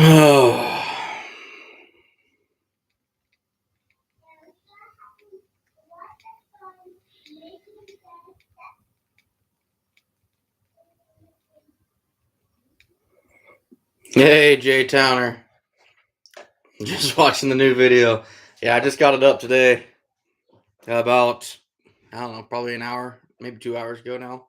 Oh. Hey, Jay Towner. Just watching the new video. Yeah, I just got it up today. About, I don't know, probably an hour, maybe 2 hours ago now.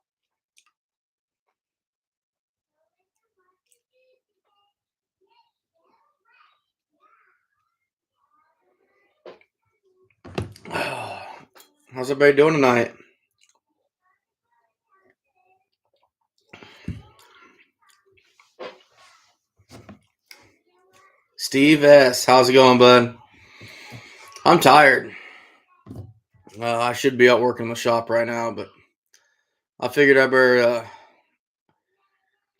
How's everybody doing tonight? Steve S. How's it going, bud? I'm tired. I should be out working in the shop right now, but I figured I better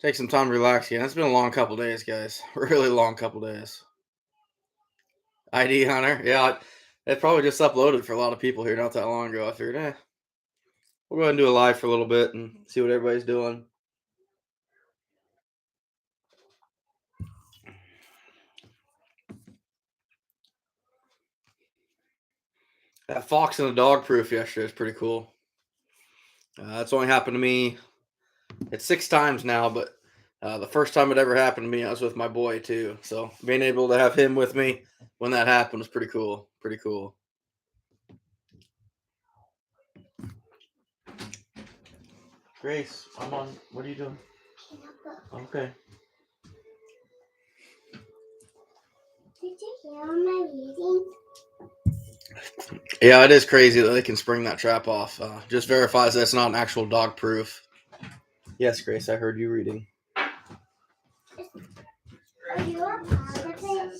take some time to relax again. It's been a long couple days, guys. Really long couple days. ID Hunter. Yeah, it probably just uploaded for a lot of people here not that long ago. I figured, we'll go ahead and do a live for a little bit and see what everybody's doing. That fox in the dog proof yesterday was pretty cool. That's only happened to me. It's 6 times now, but the first time it ever happened to me, I was with my boy too. So being able to have him with me when that happened was pretty cool. Pretty cool. Grace, I'm on. What are you doing? Okay. Did you hear my reading? Yeah, it is crazy that they can spring that trap off. Just verifies that it's not an actual dog proof. Yes, Grace, I heard you reading. Are you a part of it?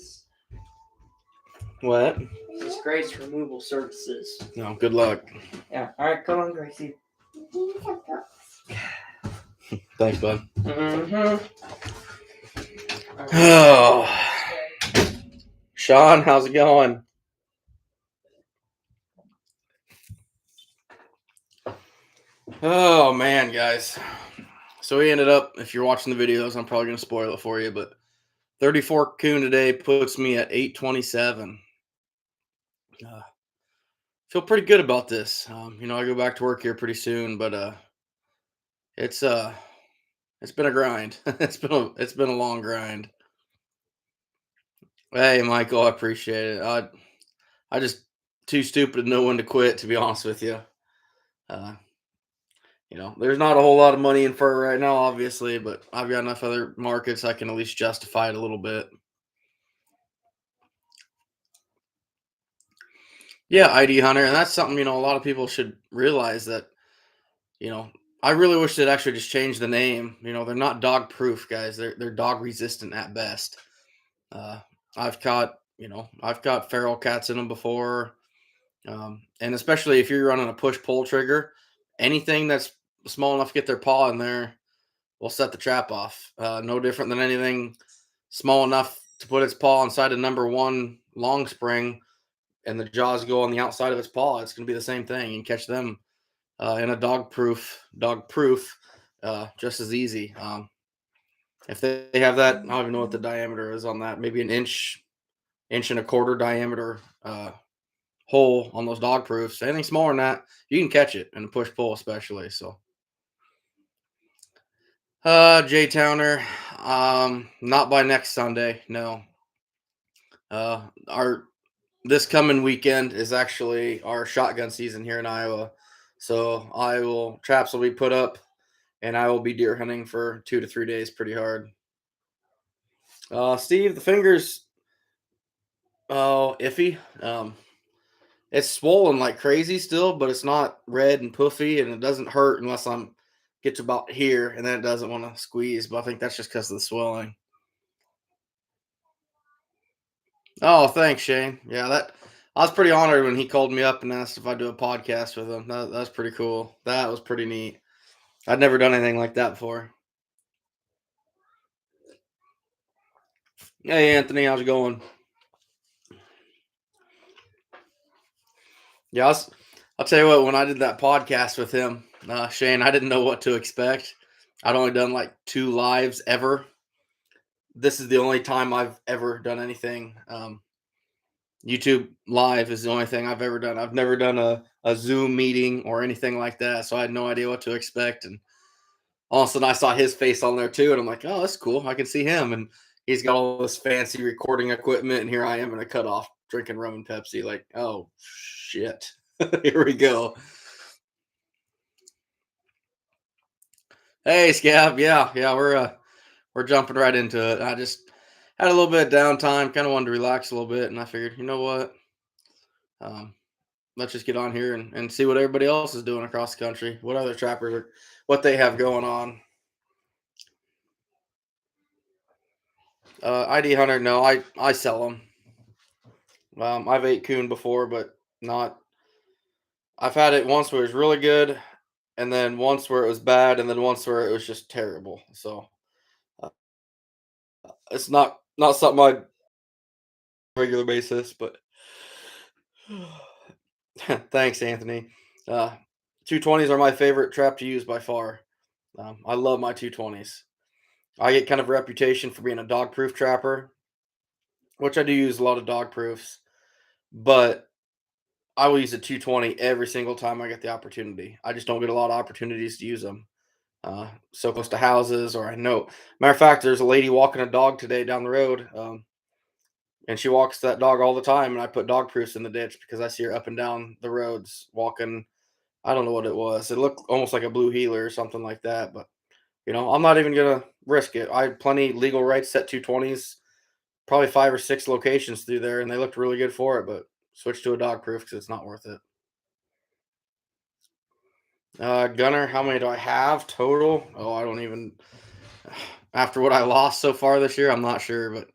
What? This is Grace Removal Services. No, good luck. Yeah. All right, come on, Gracie. Give me some books. Thanks, bud. Mm-hmm. Oh. Sean, how's it going? Oh, man, guys. So we ended up, if you're watching the videos, I'm probably going to spoil it for you, but 34 coon today puts me at 827. Feel pretty good about this. I go back to work here pretty soon, but it's been a grind. It's been a long grind. Hey, Michael, I appreciate it. I just too stupid to know when to quit, to be honest with you. There's not a whole lot of money in fur right now, obviously, but I've got enough other markets I can at least justify it a little bit. Yeah, ID Hunter, and that's something, a lot of people should realize that, I really wish they'd actually just change the name. They're not dog proof, guys. They're dog resistant at best. I've caught feral cats in them before. And especially if you're running a push-pull trigger, anything that's small enough to get their paw in there will set the trap off. No different than anything small enough to put its paw inside a number 1 long spring and the jaws go on the outside of its paw. It's going to be the same thing. You can catch them in a dog proof, just as easy. If they have that, I don't even know what the diameter is on that. Maybe an inch and a quarter diameter hole on those dog proofs. Anything smaller than that, you can catch it in a push pull, especially. So, Jay Towner, not by next Sunday. No. This coming weekend is actually our shotgun season here in Iowa. So traps will be put up, and I will be deer hunting for 2 to 3 days, pretty hard. Steve, the fingers, iffy. It's swollen like crazy still, but it's not red and puffy, and it doesn't hurt unless I'm get to about here, and then it doesn't want to squeeze. But I think that's just because of the swelling. Oh, thanks, Shane. Yeah, I was pretty honored when he called me up and asked if I'd do a podcast with him. That's pretty cool. That was pretty neat. I'd never done anything like that before. Hey, Anthony, how's it going? Yeah, I'll tell you what. When I did that podcast with him, Shane, I didn't know what to expect. I'd only done like 2 lives ever. This is the only time I've ever done anything. YouTube live is the only thing I've ever done. I've never done a Zoom meeting or anything like that, so I had no idea what to expect. And all of a sudden, I saw his face on there too, and I'm like, "Oh, that's cool. I can see him." And he's got all this fancy recording equipment, and here I am in a cutoff drinking rum and Pepsi. Like, oh shit, here we go. Hey, Scab. Yeah, yeah, we're jumping right into it. I just had a little bit of downtime, kind of wanted to relax a little bit, and I figured, you know what? Um, let's just get on here and see what everybody else is doing across the country. What other trappers are, what they have going on. ID hunter, no, I sell them. I've ate coon before, but not. I've had it once where it was really good, and then once where it was bad, and then once where it was just terrible. So uh, it's not something I regular basis, but thanks, Anthony. Uh, 220s are my favorite trap to use by far. I love my 220s. I get kind of a reputation for being a dog proof trapper, which I do use a lot of dog proofs, but I will use a 220 every single time I get the opportunity. I just don't get a lot of opportunities to use them. So close to houses, or I know. Matter of fact, there's a lady walking a dog today down the road, and she walks that dog all the time. And I put dog proofs in the ditch because I see her up and down the roads walking. I don't know what it was. It looked almost like a blue heeler or something like that. But I'm not even gonna risk it. I had plenty legal rights set 220s, probably 5 or 6 locations through there, and they looked really good for it. But switch to a dog proof because it's not worth it. Gunner, how many do I have total? Oh, I don't even. After what I lost so far this year, I'm not sure, but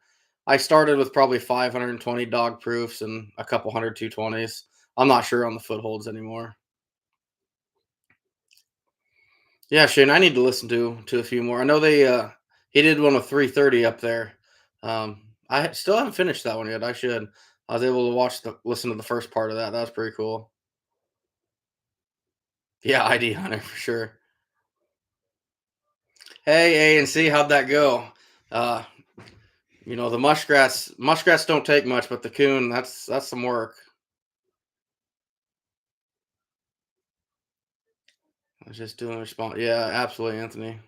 I started with probably 520 dog proofs and a couple hundred 220s. I'm not sure on the footholds anymore. Yeah, Shane, I need to listen to a few more. I know he did one with 330 up there. Still haven't finished that one yet. I should. I was able to listen to the first part of that. That was pretty cool. Yeah, ID Hunter for sure. Hey, A and C, how'd that go? Uh, the muskrats don't take much, but the coon, that's some work. I was just doing a response. Yeah, absolutely, Anthony.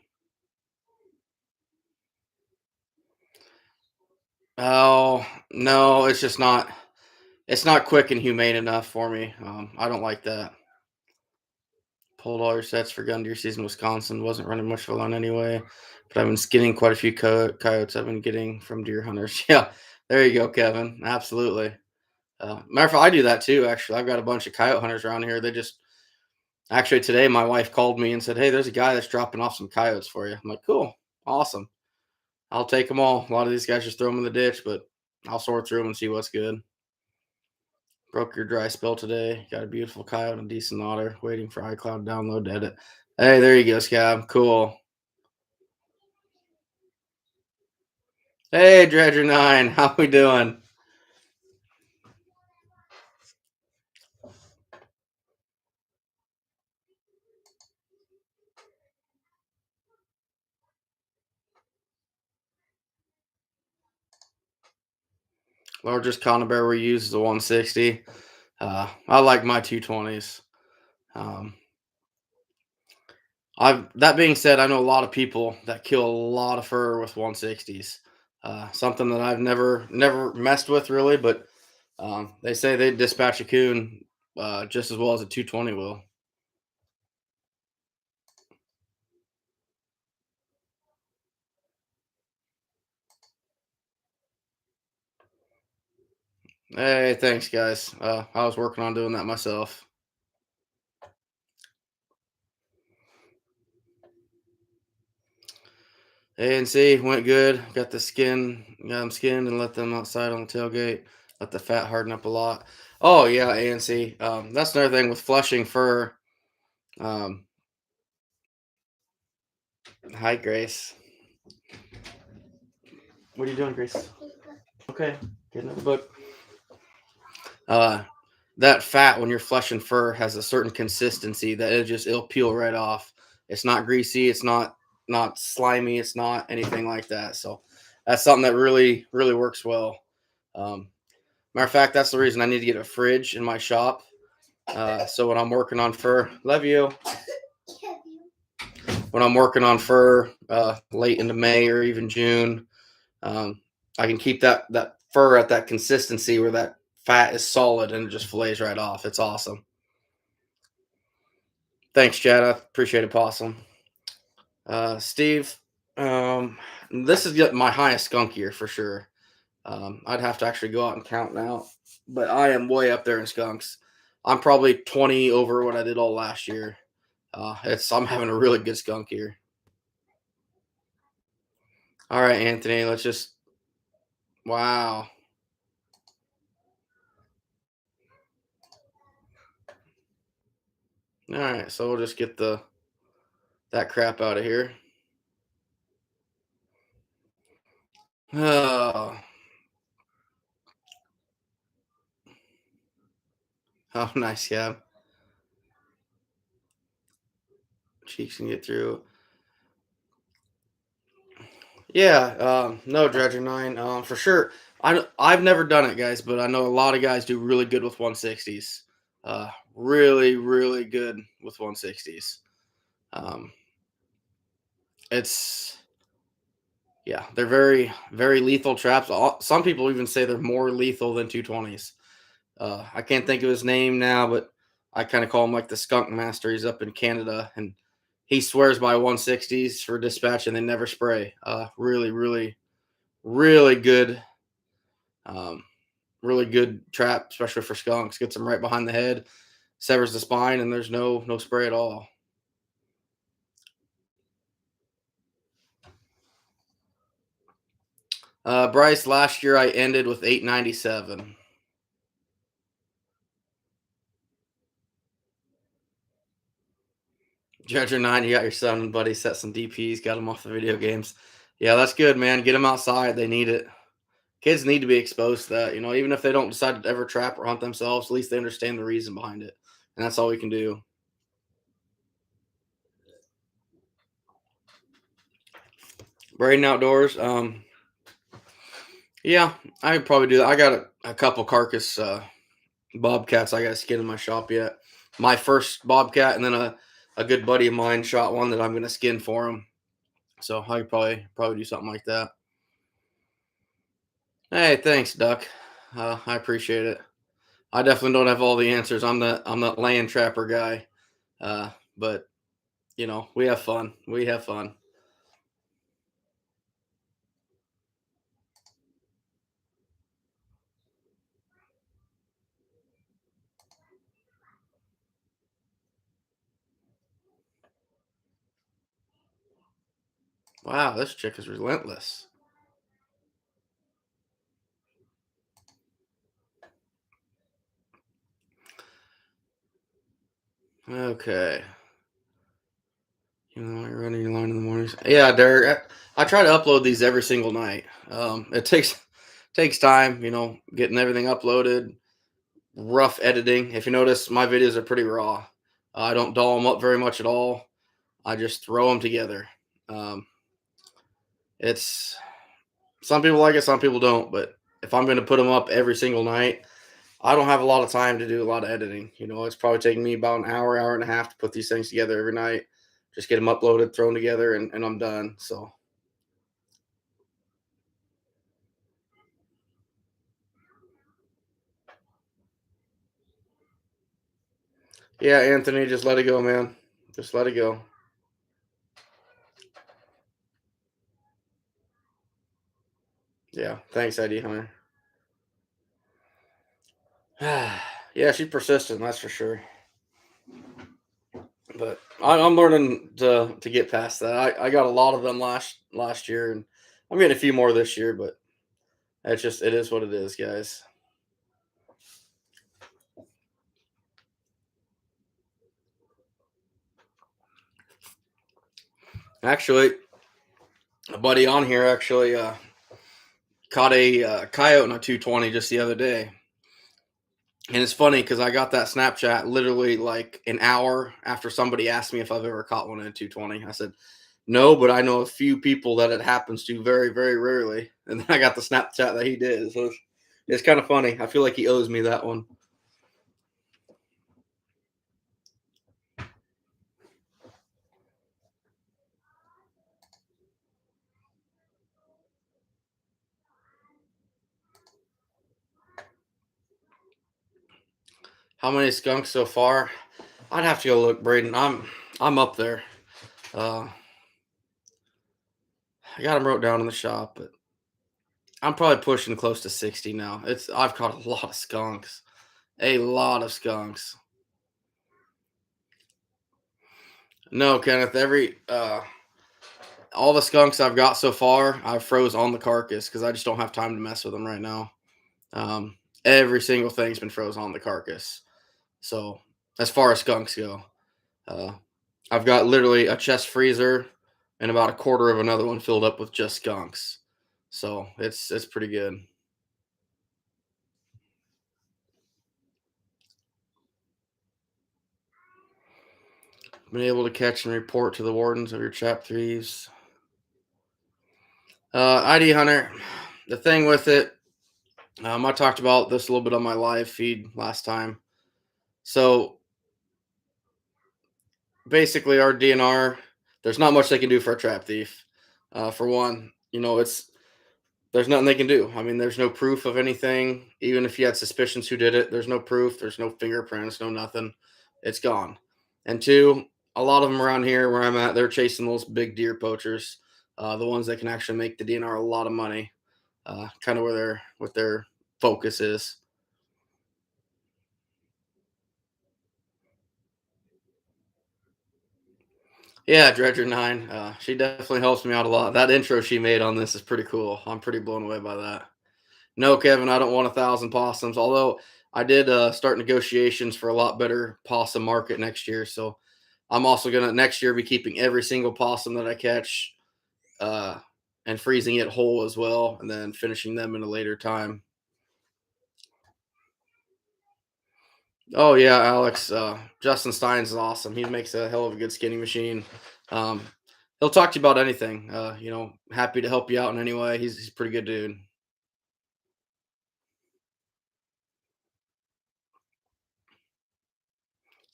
Oh no, it's just not. It's not quick and humane enough for me. I don't like that. Pulled all your sets for gun deer season, Wisconsin. Wasn't running much for one anyway, but I've been skinning quite a few coyotes. I've been getting from deer hunters. Yeah, there you go, Kevin. Absolutely. Matter of fact, I do that too. Actually, I've got a bunch of coyote hunters around here. They just actually today, my wife called me and said, "Hey, there's a guy that's dropping off some coyotes for you." I'm like, "Cool, awesome. I'll take them all." A lot of these guys just throw them in the ditch, but I'll sort through them and see what's good. Broke your dry spell today. Got a beautiful coyote and decent otter. Waiting for iCloud download to edit. Hey, there you go, Scab. Cool. Hey, Dredger9. How we doing? Largest conibear we use is the 160. I like my 220s. Um, I've that being said, I know a lot of people that kill a lot of fur with 160s. Something that I've never messed with really, but they say they dispatch a coon just as well as a 220 will. Hey, thanks, guys. I was working on doing that myself. A and C went good. Got them skinned, and let them outside on the tailgate. Let the fat harden up a lot. Oh yeah, A and C. That's another thing with flushing fur. Um, Hi, Grace. What are you doing, Grace? Okay, getting it. But that fat when you're fleshing fur has a certain consistency that it'll peel right off. It's not greasy. It's not slimy. It's not anything like that. So that's something that really works well. Um, Matter of fact, that's the reason I need to get a fridge in my shop. So when I'm working on fur, love you. When I'm working on fur late into May or even June, um, I can keep that fur at that consistency where that fat is solid and it just fillets right off. It's awesome. Thanks, Chad. I appreciate it, Possum. Steve, this is my highest skunk year for sure. I'd have to actually go out and count now, but I am way up there in skunks. I'm probably 20 over what I did all last year. I'm having a really good skunk year. All right, Anthony, let's just wow. All right, so we'll just get that crap out of here. Oh, oh, nice, yeah. Cheeks can get through. Yeah, no Dredger 9, for sure. I've never done it, guys, but I know a lot of guys do really good with 160s. Really good with 160s. Um, it's yeah, they're very lethal traps. Some people even say they're more lethal than 220s. I can't think of his name now, but I kind of call him like the skunk master. He's up in Canada, and he swears by 160s for dispatch, and they never spray. Really good, um, really good trap, especially for skunks. Gets them right behind the head, severs the spine, and there's no spray at all. Bryce, last year I ended with 897. Dredger 9, you got your son and buddy set some DPs, got them off the video games. Yeah, that's good, man. Get them outside. They need it. Kids need to be exposed to that. Even if they don't decide to ever trap or hunt themselves, at least they understand the reason behind it. And that's all we can do. Braden Outdoors. Yeah, I'd probably do that. I got a couple carcass bobcats I got to skin in my shop yet. My first bobcat, and then a good buddy of mine shot one that I'm going to skin for him. So I could probably do something like that. Hey, thanks, Duck. I appreciate it. I definitely don't have all the answers. I'm that land trapper guy. But we have fun. We have fun. Wow, this chick is relentless. Okay. You're running your line in the mornings. Yeah, Derek. I try to upload these every single night. It takes time, getting everything uploaded. Rough editing. If you notice, my videos are pretty raw. I don't doll them up very much at all. I just throw them together. Um, it's some people like it, some people don't. But if I'm going to put them up every single night, I don't have a lot of time to do a lot of editing. It's probably taking me about an hour and a half to put these things together every night. Just get them uploaded, thrown together, and I'm done. So, yeah, Anthony, just let it go, man. Just let it go. Yeah, thanks, ID Hunter. Yeah, she's persistent, that's for sure. But I'm learning to get past that. I got a lot of them last year, and I'm getting a few more this year. But it is what it is, guys. Actually, a buddy on here actually Caught a coyote in a 220 just the other day. And it's funny because I got that Snapchat literally like an hour after somebody asked me if I've ever caught one in a 220. I said, no, but I know a few people that it happens to very, very rarely. And then I got the Snapchat that he did. So it's kind of funny. I feel like he owes me that one. How many skunks so far? I'd have to go look, Braden. I'm up there. Uh, I got them wrote down in the shop, but I'm probably pushing close to 60 now. I've caught a lot of skunks. A lot of skunks. No, Kenneth, every all the skunks I've got so far, I've froze on the carcass because I just don't have time to mess with them right now. Every single thing's been froze on the carcass. So as far as skunks go, uh, I've got literally a chest freezer and about a quarter of another one filled up with just skunks. So it's pretty good. Been able to catch and report to the wardens of your trap thieves. ID Hunter, the thing with it, I talked about this a little bit on my live feed last time. So basically, our DNR, there's not much they can do for a trap thief. For one, there's nothing they can do. I mean, there's no proof of anything. Even if you had suspicions who did it, there's no proof. There's no fingerprints, no nothing. It's gone. And two, a lot of them around here where I'm at, they're chasing those big deer poachers, the ones that can actually make the DNR a lot of money. Kind of what their focus is. Yeah, Dredger Nine. She definitely helps me out a lot. That intro she made on this is pretty cool. I'm pretty blown away by that. No, Kevin, I don't want 1,000 possums. Although I did start negotiations for a lot better possum market next year. So I'm also gonna next year be keeping every single possum that I catch, uh, and freezing it whole as well, and then finishing them in a later time. Oh yeah, Alex. Justin Steins is awesome. He makes a hell of a good skinning machine. Um, he'll talk to you about anything. Happy to help you out in any way. He's a pretty good dude.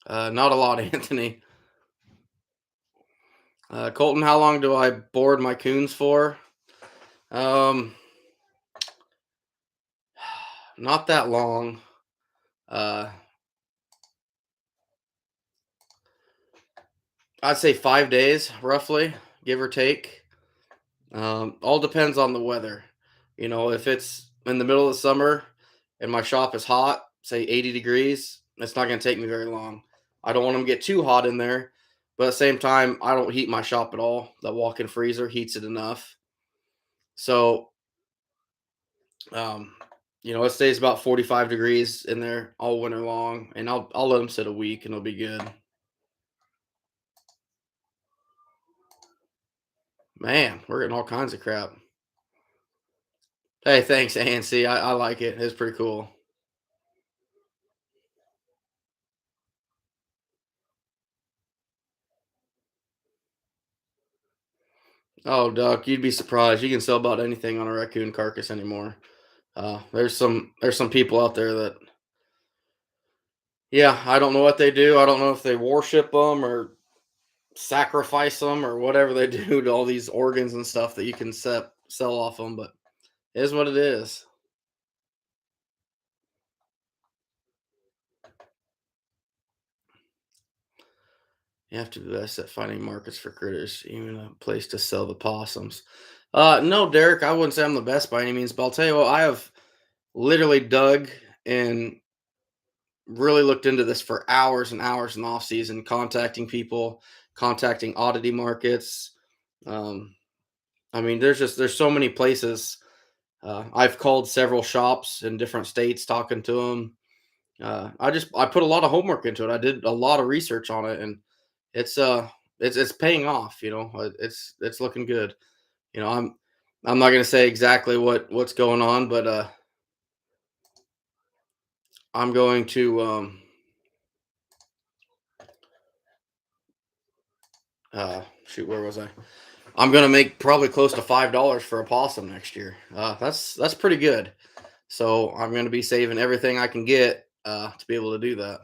Not a lot, Anthony. Colton, how long do I board my coons for? Um, not that long. Uh, I'd say 5 days, roughly, give or take. All depends on the weather. If it's in the middle of the summer and my shop is hot, say 80 degrees, it's not going to take me very long. I don't want them to get too hot in there, but at the same time, I don't heat my shop at all. The walk-in freezer heats it enough. So, um, it stays about 45 degrees in there all winter long, and I'll let them sit a week and it'll be good. Man, we're getting all kinds of crap. Hey, thanks, ANC. I like it. It's pretty cool. Oh, Duck, you'd be surprised. You can sell about anything on a raccoon carcass anymore. There's some people out there that, yeah, I don't know what they do. I don't know if they worship them or sacrifice them or whatever they do to all these organs and stuff that you can sell off them, but it is what it is. You have to be best at finding markets for critters, even a place to sell the possums. No, Derek, I wouldn't say I'm the best by any means, but I'll tell you what, I have literally dug and really looked into this for hours and hours in the off season, contacting people, contacting oddity markets. Um, I mean, there's so many places. I've called several shops in different states, talking to them. I put a lot of homework into it. I did a lot of research on it, and it's it's paying off. It's looking good. I'm I'm not gonna say exactly what's going on, but I'm going to shoot, where was I? I'm gonna make probably close to $5 for a possum next year. That's pretty good. So I'm gonna be saving everything I can get to be able to do that.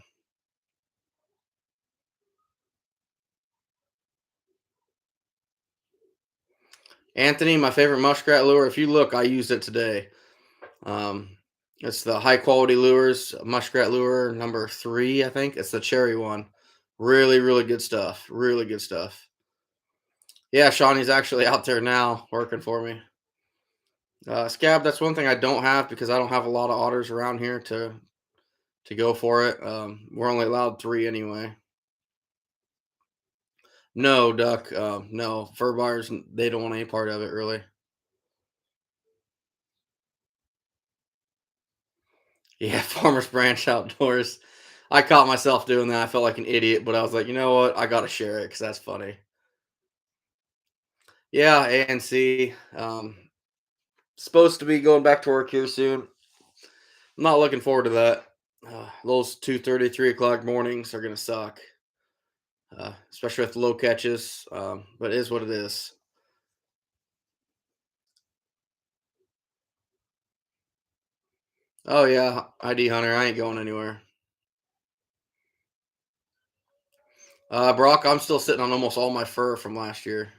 Anthony, my favorite muskrat lure. If you look, I used it today. Um, it's the high quality lures muskrat lure number 3, I think. It's the cherry one. Really, really good stuff. Really good stuff. Yeah, Shawnee's actually out there now working for me. Scab, that's one thing I don't have because I don't have a lot of otters around here to go for it. We're only allowed 3 anyway. No, duck. No, fur buyers. They don't want any part of it, really. Yeah, Farmers Branch outdoors. I caught myself doing that. I felt like an idiot, but I was like, you know what? I gotta share it because that's funny. Yeah, ANC. Supposed to be going back to work here soon. I'm not looking forward to that. Those 2:30, 3 o'clock mornings are gonna suck, especially with low catches. But it is what it is. Oh yeah, ID Hunter. I ain't going anywhere. Brock, I'm still sitting on almost all my fur from last year.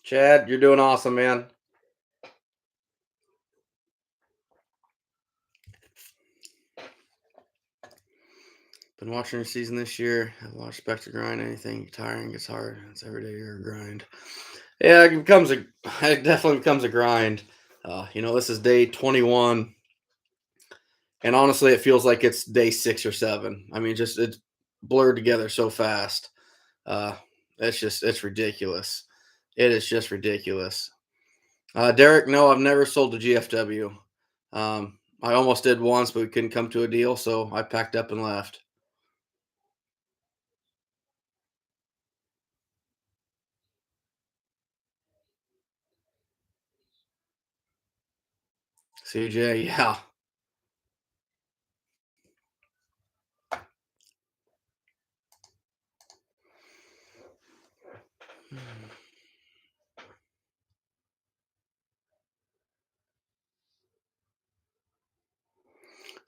Chad, you're doing awesome, man. Been watching your season this year. I've watched Spectre grind. Anything tiring gets hard. It's every day you're a grind. Yeah, it becomes a. It definitely becomes a grind. This is day 21, and honestly, it feels like it's day 6 or 7. I mean, just it's blurred together so fast. Uh, it's ridiculous. It is just ridiculous. Derek, no, I've never sold to GFW. I almost did once, but we couldn't come to a deal, so I packed up and left. CJ, yeah.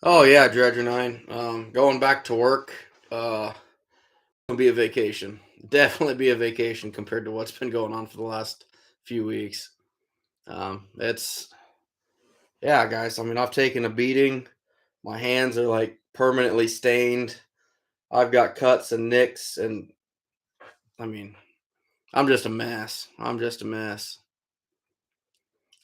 Oh yeah, Dredger 9. Going back to work. It'll be a vacation. Definitely be a vacation compared to what's been going on for the last few weeks. It's yeah, guys. I mean, I've taken a beating. My hands are like permanently stained. I've got cuts and nicks, and I mean, I'm just a mess. I'm just a mess.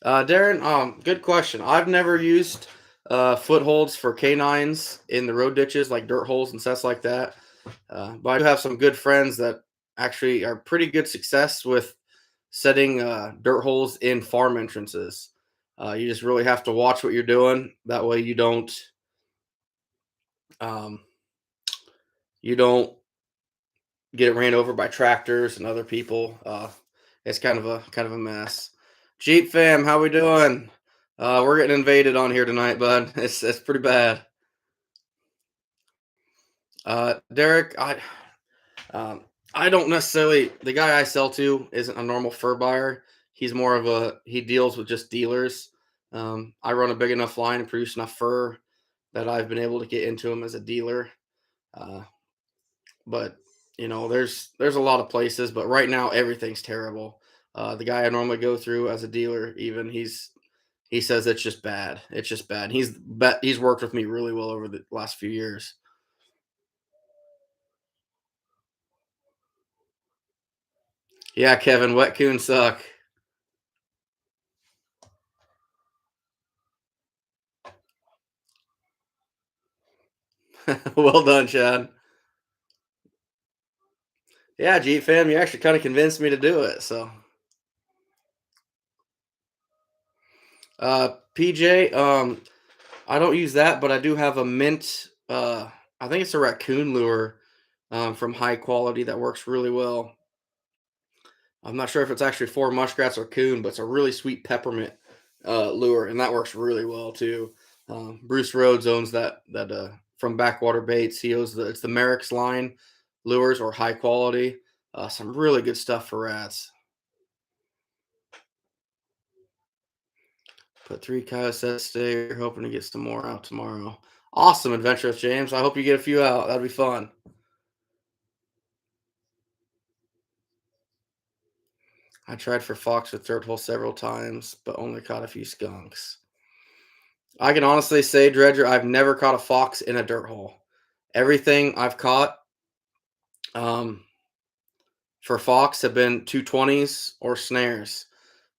Darren, good question. I've never used footholds for canines in the road ditches, like dirt holes and stuff like that. But I do have some good friends that actually are pretty good success with setting dirt holes in farm entrances. You just really have to watch what you're doing. That way, um, you don't get ran over by tractors and other people. It's kind of a mess. Jeep fam, how we doing? We're getting invaded on here tonight, bud. It's pretty bad. Derek, um, I don't necessarily. The guy I sell to isn't a normal fur buyer. He's more of he deals with just dealers. I run a big enough line and produce enough fur that I've been able to get into him as a dealer. Uh, but there's a lot of places, but right now everything's terrible. The guy I normally go through as a dealer, even he says it's just bad. It's just bad. He's worked with me really well over the last few years. Yeah, Kevin, wet coons suck. Well done, Chad. Yeah, Jeep fam, you actually kind of convinced me to do it. So, PJ, I don't use that, but I do have a mint. I think it's a raccoon lure from High Quality that works really well. I'm not sure if it's actually for muskrats or coon, but it's a really sweet peppermint lure, and that works really well too. Bruce Rhodes owns that from Backwater Baits. He owns it's the Merrick's line lures or High Quality. Some really good stuff for rats. Put 3 coyotes today. We're hoping to get some more out tomorrow. Awesome, Adventurous James. I hope you get a few out. That'd be fun. I tried for fox with dirt hole several times, but only caught a few skunks. I can honestly say, Dredger, I've never caught a fox in a dirt hole. Everything I've caught um, for fox have been 220s or snares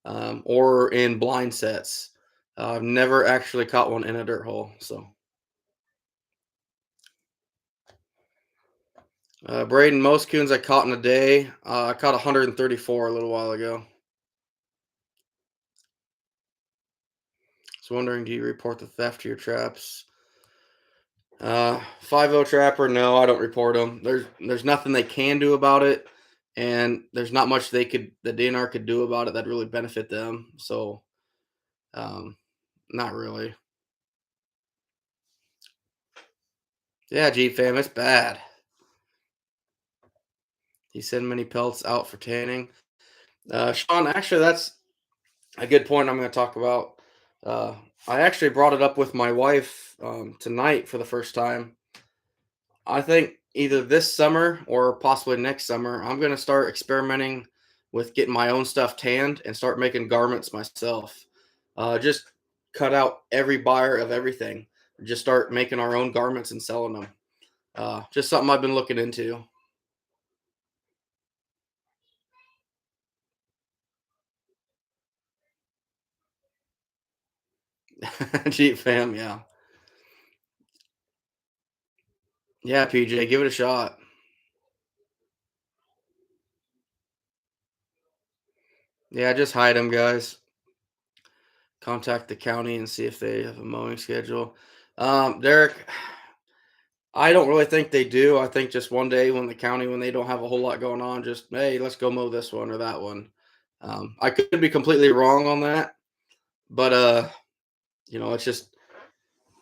or in blind sets. I've never actually caught one in a dirt hole. So, Braden, most coons I caught in a day, I caught 134 a little while ago. So, wondering, do you report the theft to your traps? 5 trapper, no, I don't report them. There's nothing they can do about it, and there's not much the DNR could do about it that really benefit them. So, um, not really. Yeah, Jeep fam, it's bad. He send many pelts out for tanning. Sean, actually, that's a good point. I'm going to talk about. Uh, I actually brought it up with my wife tonight for the first time. I think either this summer or possibly next summer, I'm going to start experimenting with getting my own stuff tanned and start making garments myself. Just cut out every buyer of everything. Just start making our own garments and selling them. Just something I've been looking into. Jeep fam, yeah. Yeah, PJ, give it a shot. Yeah, just hide them, guys. Contact the county and see if they have a mowing schedule. Derek, I don't really think they do. I think just one day when the county, when they don't have a whole lot going on, just hey, let's go mow this one or that one. I could be completely wrong on that, but it's just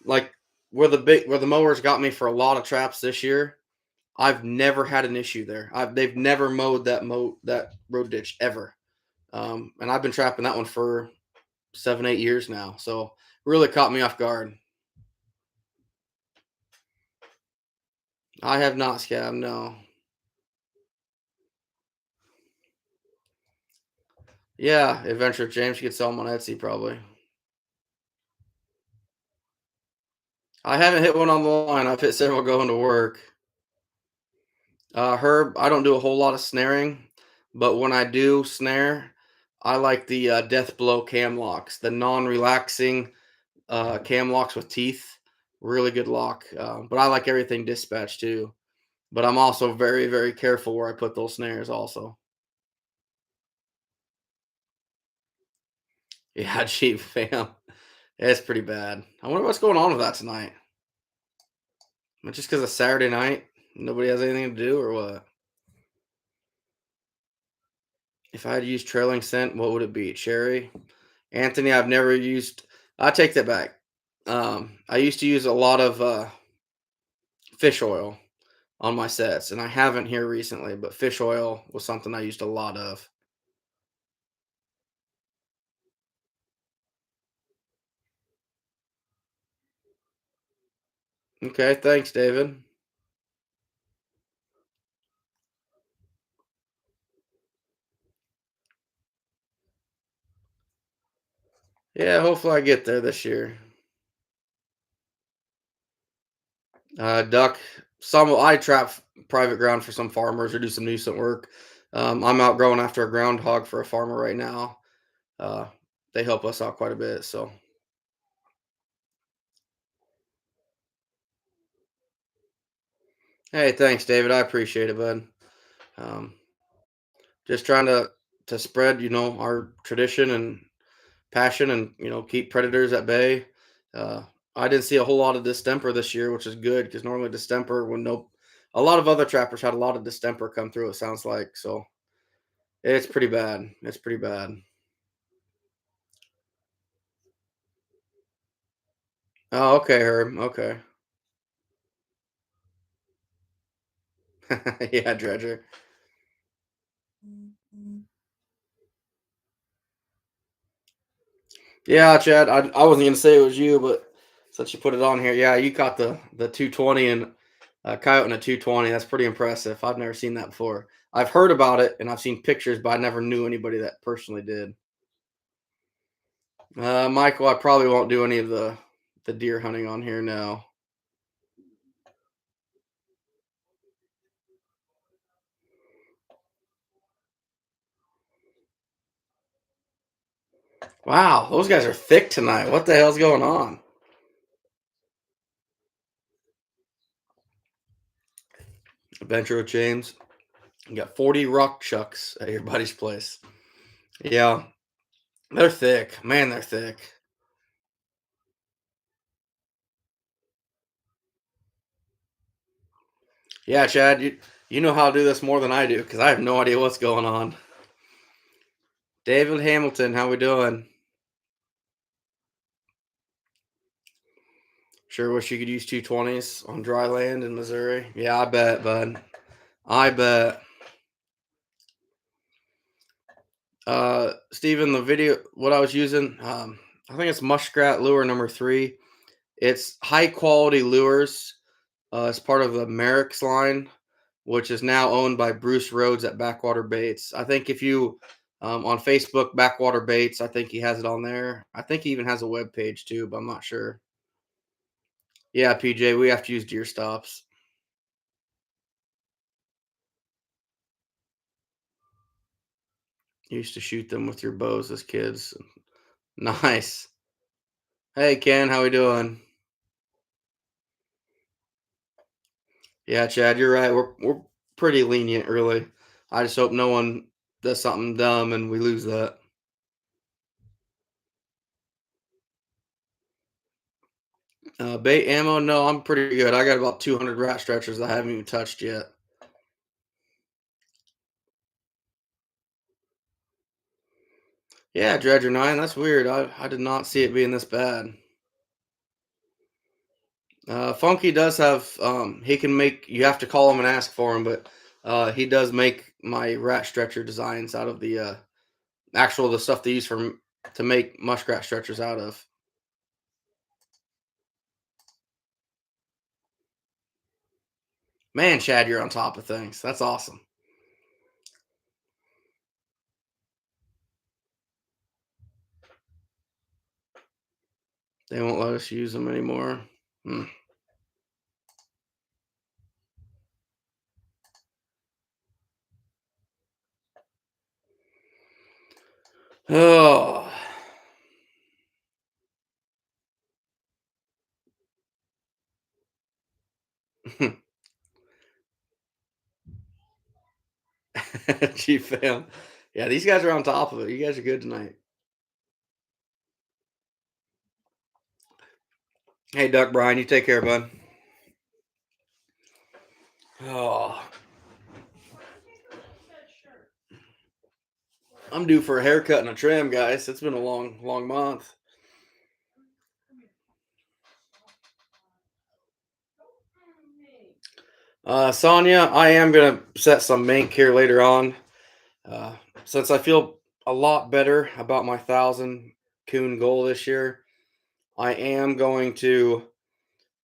like where the mowers got me for a lot of traps this year. I've never had an issue there. They've never mowed that road ditch ever, and I've been trapping that one for 7 8 years now. So really caught me off guard. I have not scab, no. Yeah, Adventure James, you could sell them on Etsy probably. I haven't hit one on the line. I've hit several going to work. Herb, I don't do a whole lot of snaring, but when I do snare, I like the death blow cam locks, the non-relaxing cam locks with teeth. Really good lock. But I like everything dispatch too. But I'm also very, very careful where I put those snares also. Yeah, cheap fam. It's pretty bad. I wonder what's going on with that tonight. Just because it's Saturday night, nobody has anything to do, or what? If I had used trailing scent, what would it be? Cherry? Anthony, I've never used. I take that back. I used to use a lot of fish oil on my sets, and I haven't here recently, but fish oil was something I used a lot of. Okay, thanks, David. Yeah, hopefully I get there this year. Duck. I trap private ground for some farmers or do some nuisance work. I'm out growing after a groundhog for a farmer right now. Uh, they help us out quite a bit. So Hey, thanks, David. I appreciate it, bud. Um, just trying to spread, our tradition and passion, and keep predators at bay. Uh, I didn't see a whole lot of distemper this year, which is good because normally distemper when no, a lot of other trappers had a lot of distemper come through. It sounds like so. It's pretty bad. It's pretty bad. Oh, okay, Herb. Okay. Yeah, Dredger. Yeah, Chad. I wasn't gonna say it was you, but since you put it on here, yeah, you caught the 220 and coyote in a 220. That's pretty impressive. I've never seen that before. I've heard about it and I've seen pictures, but I never knew anybody that personally did. Michael, I probably won't do any of the deer hunting on here now. Wow, those guys are thick tonight. What the hell's going on? Adventure with James. You got 40 rock chucks at your buddy's place. Yeah, they're thick. Man, they're thick. Yeah, Chad, you know how to do this more than I do because I have no idea what's going on. David Hamilton, how we doing? Sure wish you could use 220s on dry land in Missouri. Yeah, I bet, bud. I bet. Steven, the video, what I was using, I think it's muskrat lure number 3. It's high quality lures. It's part of the Merrick's line, which is now owned by Bruce Rhodes at Backwater Baits. I think if you on Facebook, Backwater Baits, I think he has it on there. I think he even has a web page too, but I'm not sure. Yeah, PJ, we have to use deer stops. Used to shoot them with your bows as kids. Nice. Hey Ken, how we doing? Yeah, Chad, you're right. We're pretty lenient, really. I just hope no one does something dumb and we lose that. Bait ammo? No, I'm pretty good. I got about 200 rat stretchers I haven't even touched yet. Yeah, Dredger 9. That's weird. I did not see it being this bad. Funky does have he can make, you have to call him and ask for him, but he does make my rat stretcher designs out of the actual the stuff they use for to make muskrat stretchers out of. Man, Chad, you're on top of things. That's awesome. They won't let us use them anymore. Hmm. Oh. Gee, fam. Yeah, these guys are on top of it. You guys are good tonight. Hey, Duck Brian, you take care, bud. Oh, I'm due for a haircut and a trim, guys. It's been a long, long month. Sonia, I am gonna set some mink here later on. Uh, since I feel a lot better about my 1,000 coon goal this year, I am going to,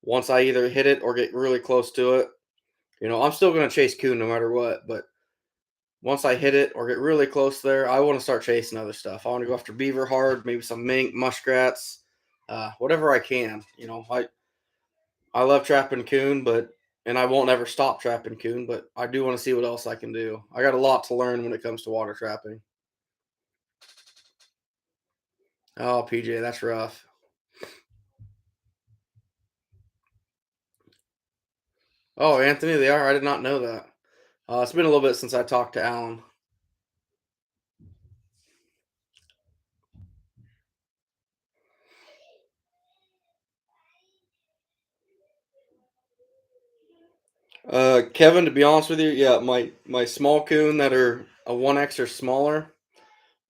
once I either hit it or get really close to it. I'm still gonna chase coon no matter what, but once I hit it or get really close there, I want to start chasing other stuff. I want to go after beaver hard, maybe some mink, muskrats, whatever I can. I love trapping coon, and I won't ever stop trapping coon, but I do want to see what else I can do. I got a lot to learn when it comes to water trapping. Oh, PJ, that's rough. Oh, Anthony, they are. I did not know that. It's been a little bit since I talked to Alan. Kevin, to be honest with you, yeah, my small coon that are a 1X or smaller,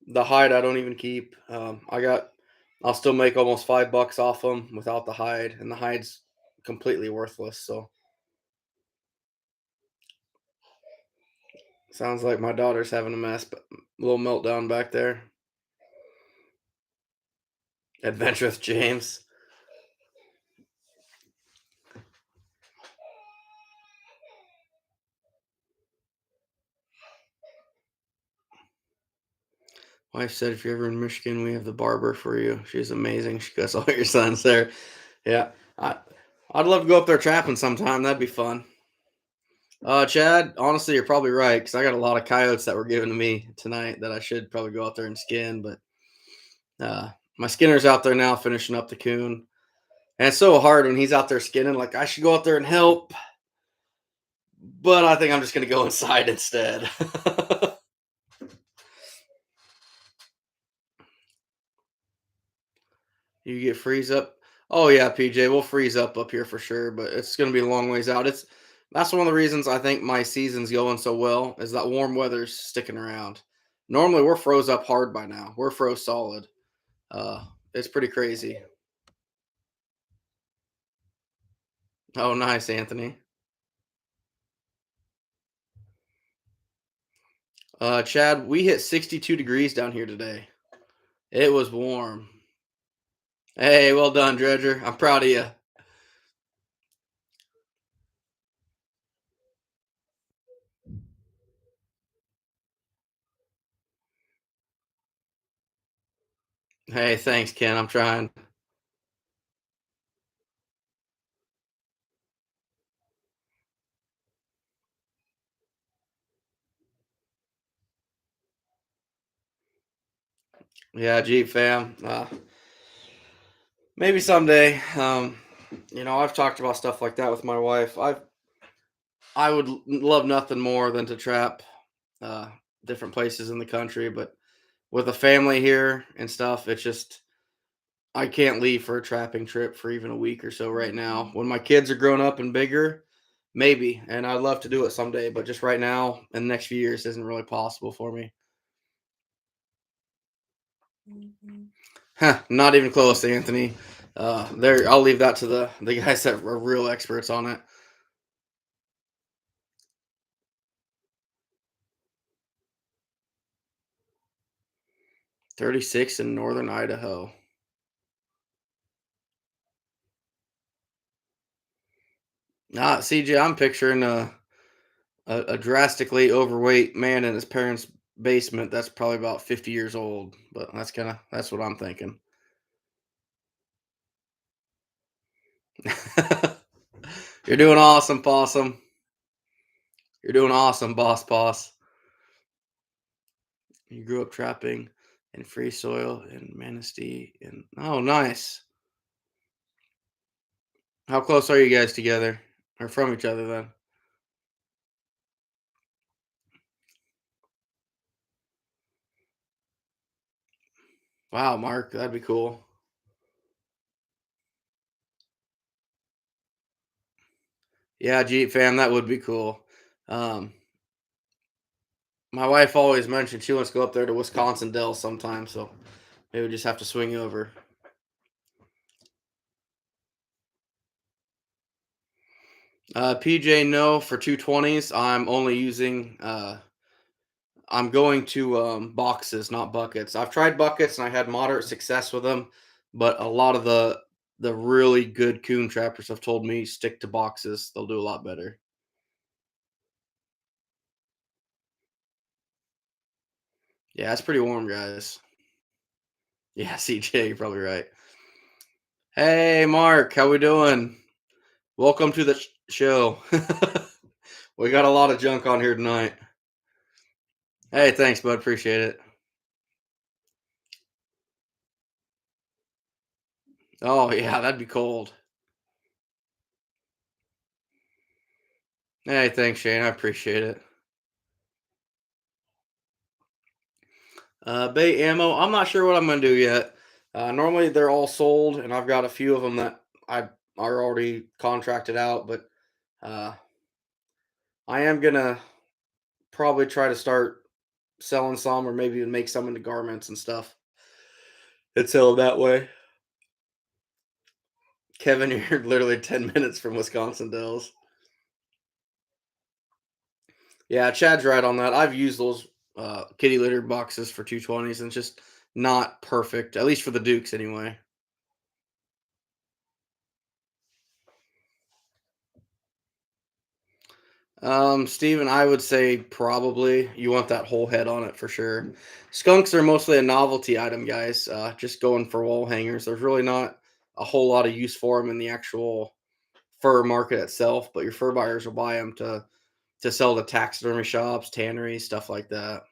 the hide I don't even keep. I'll still make almost $5 off them without the hide, and the hide's completely worthless. So sounds like my daughter's having a mess, but a little meltdown back there. Adventure with James. Wife said if you're ever in Michigan, we have the barber for you. She's amazing. She cuts all your sons there. Yeah, I'd love to go up there trapping sometime. That'd be fun. Chad, honestly, you're probably right because I got a lot of coyotes that were given to me tonight that I should probably go out there and skin. But my skinner's out there now finishing up the coon, and it's so hard when he's out there skinning. Like I should go out there and help, but I think I'm just gonna go inside instead. You get freeze up. Oh yeah, PJ, we'll freeze up here for sure, but it's gonna be a long ways out. It's That's one of the reasons I think my season's going so well is that warm weather's sticking around. Normally we're froze up hard by now. We're froze solid. It's pretty crazy. Oh, nice, Anthony. Chad, we hit 62 degrees down here today. It was warm. Hey, well done, Dredger. I'm proud of you. Hey, thanks, Ken. I'm trying. Yeah, Jeep fam. Maybe someday. I've talked about stuff like that with my wife. I would love nothing more than to trap uh, different places in the country, but with a family here and stuff, it's just I can't leave for a trapping trip for even a week or so right now. When my kids are grown up and bigger, maybe, and I'd love to do it someday, but just right now in the next few years isn't really possible for me. Huh, not even close, Anthony. There, I'll leave that to the guys that are real experts on it. 36 in northern Idaho. CJ, I'm picturing a drastically overweight man in his parents' basement. That's probably about 50 years old, but that's what I'm thinking. You're doing awesome, Possum. You're doing awesome, Boss. You grew up trapping in free soil in Manistee. And oh, nice. How close are you guys together or from each other then? Wow, Mark, that'd be cool. Yeah, Jeep fam, that would be cool. Um, my wife always mentioned she wants to go up there to Wisconsin Dells sometime, so maybe we just have to swing over. PJ, no, for 220s, I'm going to boxes, not buckets. I've tried buckets and I had moderate success with them, but a lot of the really good coon trappers have told me stick to boxes. They'll do a lot better. Yeah, it's pretty warm, guys. Yeah, CJ, you're probably right. Hey, Mark, how we doing? Welcome to the show. We got a lot of junk on here tonight. Hey, thanks, bud. Appreciate it. Oh yeah, that'd be cold. Hey, thanks, Shane. I appreciate it. Bait ammo. I'm not sure what I'm gonna do yet. Normally they're all sold, and I've got a few of them that I are already contracted out. But uh, I am gonna probably try to start selling some, or maybe even make some into garments and stuff and sell them that way. Kevin, you're literally 10 minutes from Wisconsin Dells. Yeah, Chad's right on that. I've used those kitty litter boxes for 220s, and it's just not perfect, at least for the Dukes anyway. Steven, I would say probably you want that whole head on it for sure. Skunks are mostly a novelty item, guys. Just going for wall hangers. There's really not a whole lot of use for them in the actual fur market itself, but your fur buyers will buy them to sell to taxidermy shops, tanneries, stuff like that.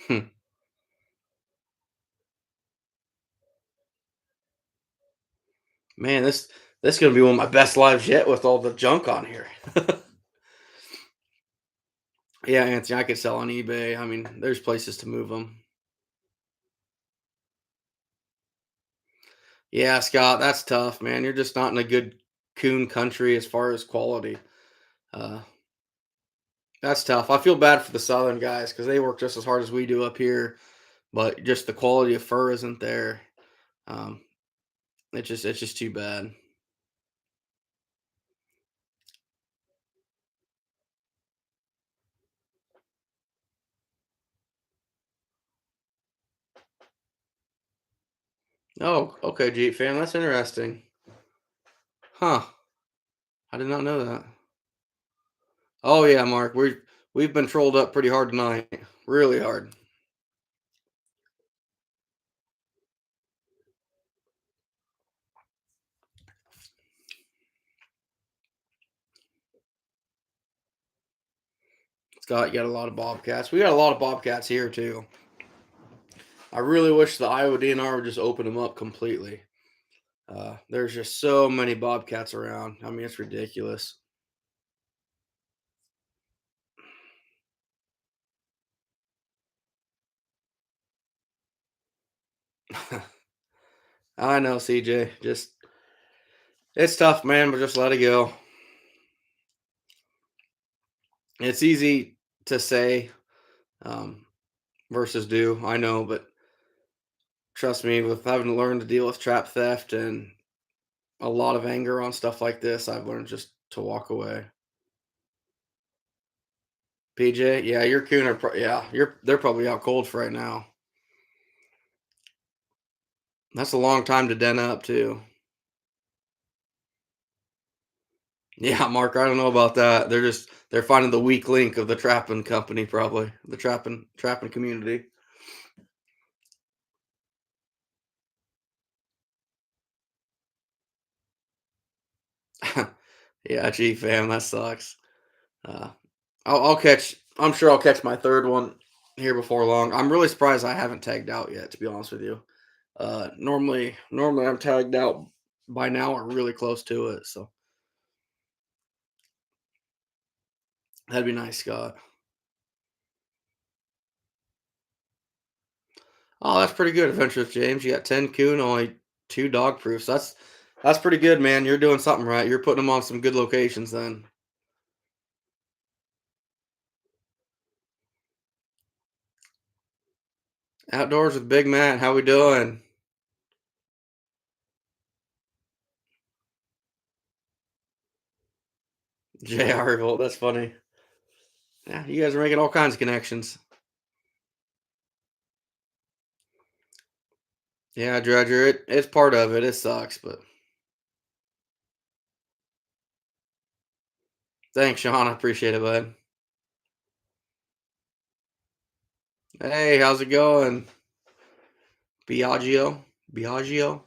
Hmm. Man, this is gonna be one of my best lives yet with all the junk on here. Yeah, Anthony, I could sell on eBay. I mean, there's places to move them. Yeah, Scott, that's tough, man. You're just not in a good coon country as far as quality. Uh, that's tough. I feel bad for the southern guys because they work just as hard as we do up here, but just the quality of fur isn't there. Um, it's just too bad. Oh, okay, Jeep fan. That's interesting. Huh. I did not know that. Oh yeah, Mark. We've been trolled up pretty hard tonight. Really hard. Scott, you got a lot of bobcats. We got a lot of bobcats here too. I really wish the Iowa DNR would just open them up completely. There's just so many bobcats around. I mean, it's ridiculous. I know, CJ. Just it's tough, man, but just let it go. It's easy to say um, versus do. I know, but trust me, with having learned to deal with trap theft and a lot of anger on stuff like this, I've learned just to walk away. PJ, yeah, your coon are yeah, they're probably out cold for right now. That's a long time to den up too. Yeah, Mark, I don't know about that. They're finding the weak link of the trapping company, probably the trapping community. Yeah, gee, fam, that sucks. Uh, I'll catch. I'm sure I'll catch my third one here before long. I'm really surprised I haven't tagged out yet, to be honest with you. Normally I'm tagged out by now or really close to it. So that'd be nice, Scott. Oh, that's pretty good, Adventurous James. You got 10 coon, only two dog proofs. That's pretty good, man. You're doing something right. You're putting them on some good locations then. Outdoors with Big Matt. How we doing? JR Revolt. That's funny. Yeah, you guys are making all kinds of connections. Yeah, Dredger. It's part of it. It sucks, but thanks, Sean. I appreciate it, bud. Hey, how's it going? Biagio? Biagio?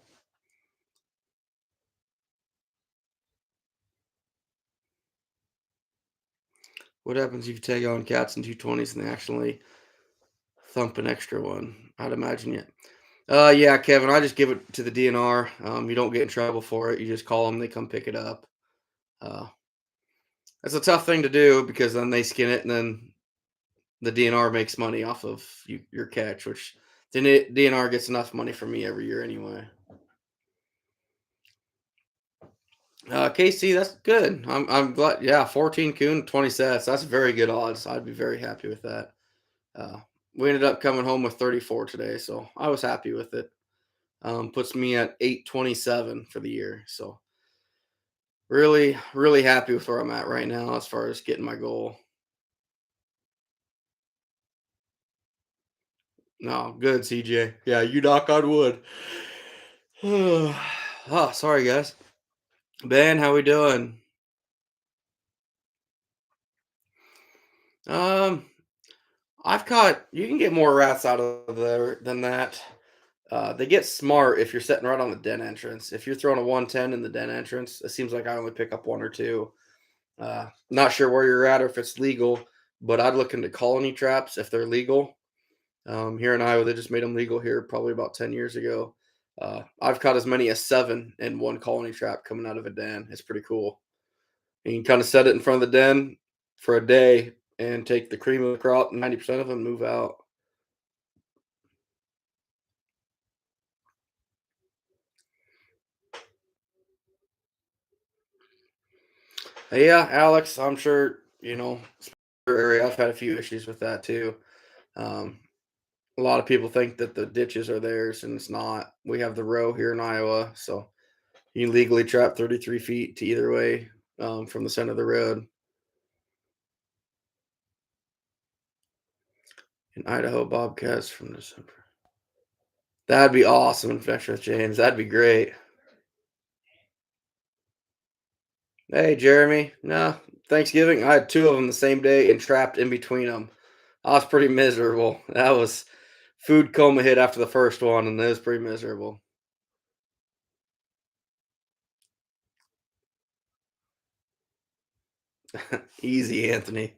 What happens if you tag on cats in 220s and they accidentally thump an extra one? I'd imagine it. Yeah, Kevin, I just give it to the DNR. You don't get in trouble for it. You just call them, they come pick it up. Uh, that's a tough thing to do because then they skin it, and then the DNR makes money off of your catch, which the DNR gets enough money from me every year anyway. KC, that's good. I'm glad. Yeah, 14 coon, 20 sets. That's very good odds. I'd be very happy with that. Uh, we ended up coming home with 34 today, so I was happy with it. Puts me at 827 for the year. So really, really happy with where I'm at right now as far as getting my goal. No, good, CJ. Yeah, you knock on wood. Oh, sorry, guys. Ben, how we doing? Um, I've caught. You can get more rats out of there than that. They get smart if you're sitting right on the den entrance. If you're throwing a 110 in the den entrance, it seems like I only pick up one or two. Not sure where you're at or if it's legal, but I'd look into colony traps if they're legal. Here in Iowa, they just made them legal here probably about 10 years ago. I've caught as many as seven in one colony trap coming out of a den. It's pretty cool. And you can kind of set it in front of the den for a day and take the cream of the crop, 90% of them move out. Yeah, Alex, I'm sure, your area, I've had a few issues with that too. Um, a lot of people think that the ditches are theirs, and it's not. We have the row here in Iowa, so you can legally trap 33 feet to either way from the center of the road. In Idaho, Bobcats from December. That'd be awesome in Fetch with James. That'd be great. Hey, Jeremy. No, Thanksgiving, I had two of them the same day and trapped in between them. I was pretty miserable. That was food coma hit after the first one, and it was pretty miserable. Easy, Anthony.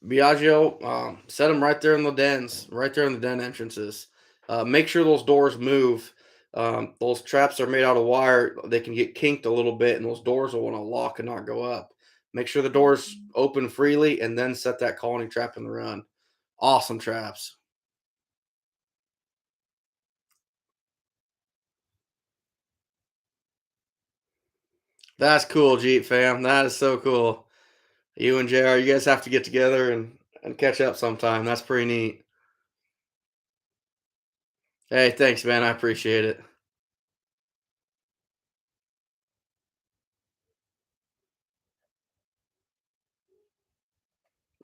Biagio, set them right there in the dens, right there in the den entrances. Make sure those doors move. Those traps are made out of wire. They can get kinked a little bit, and those doors will want to lock and not go up. Make sure the doors open freely, and then set that colony trap in the run. Awesome traps. That's cool, Jeep fam. That is so cool. You and JR, you guys have to get together and catch up sometime. That's pretty neat. Hey, thanks, man. I appreciate it.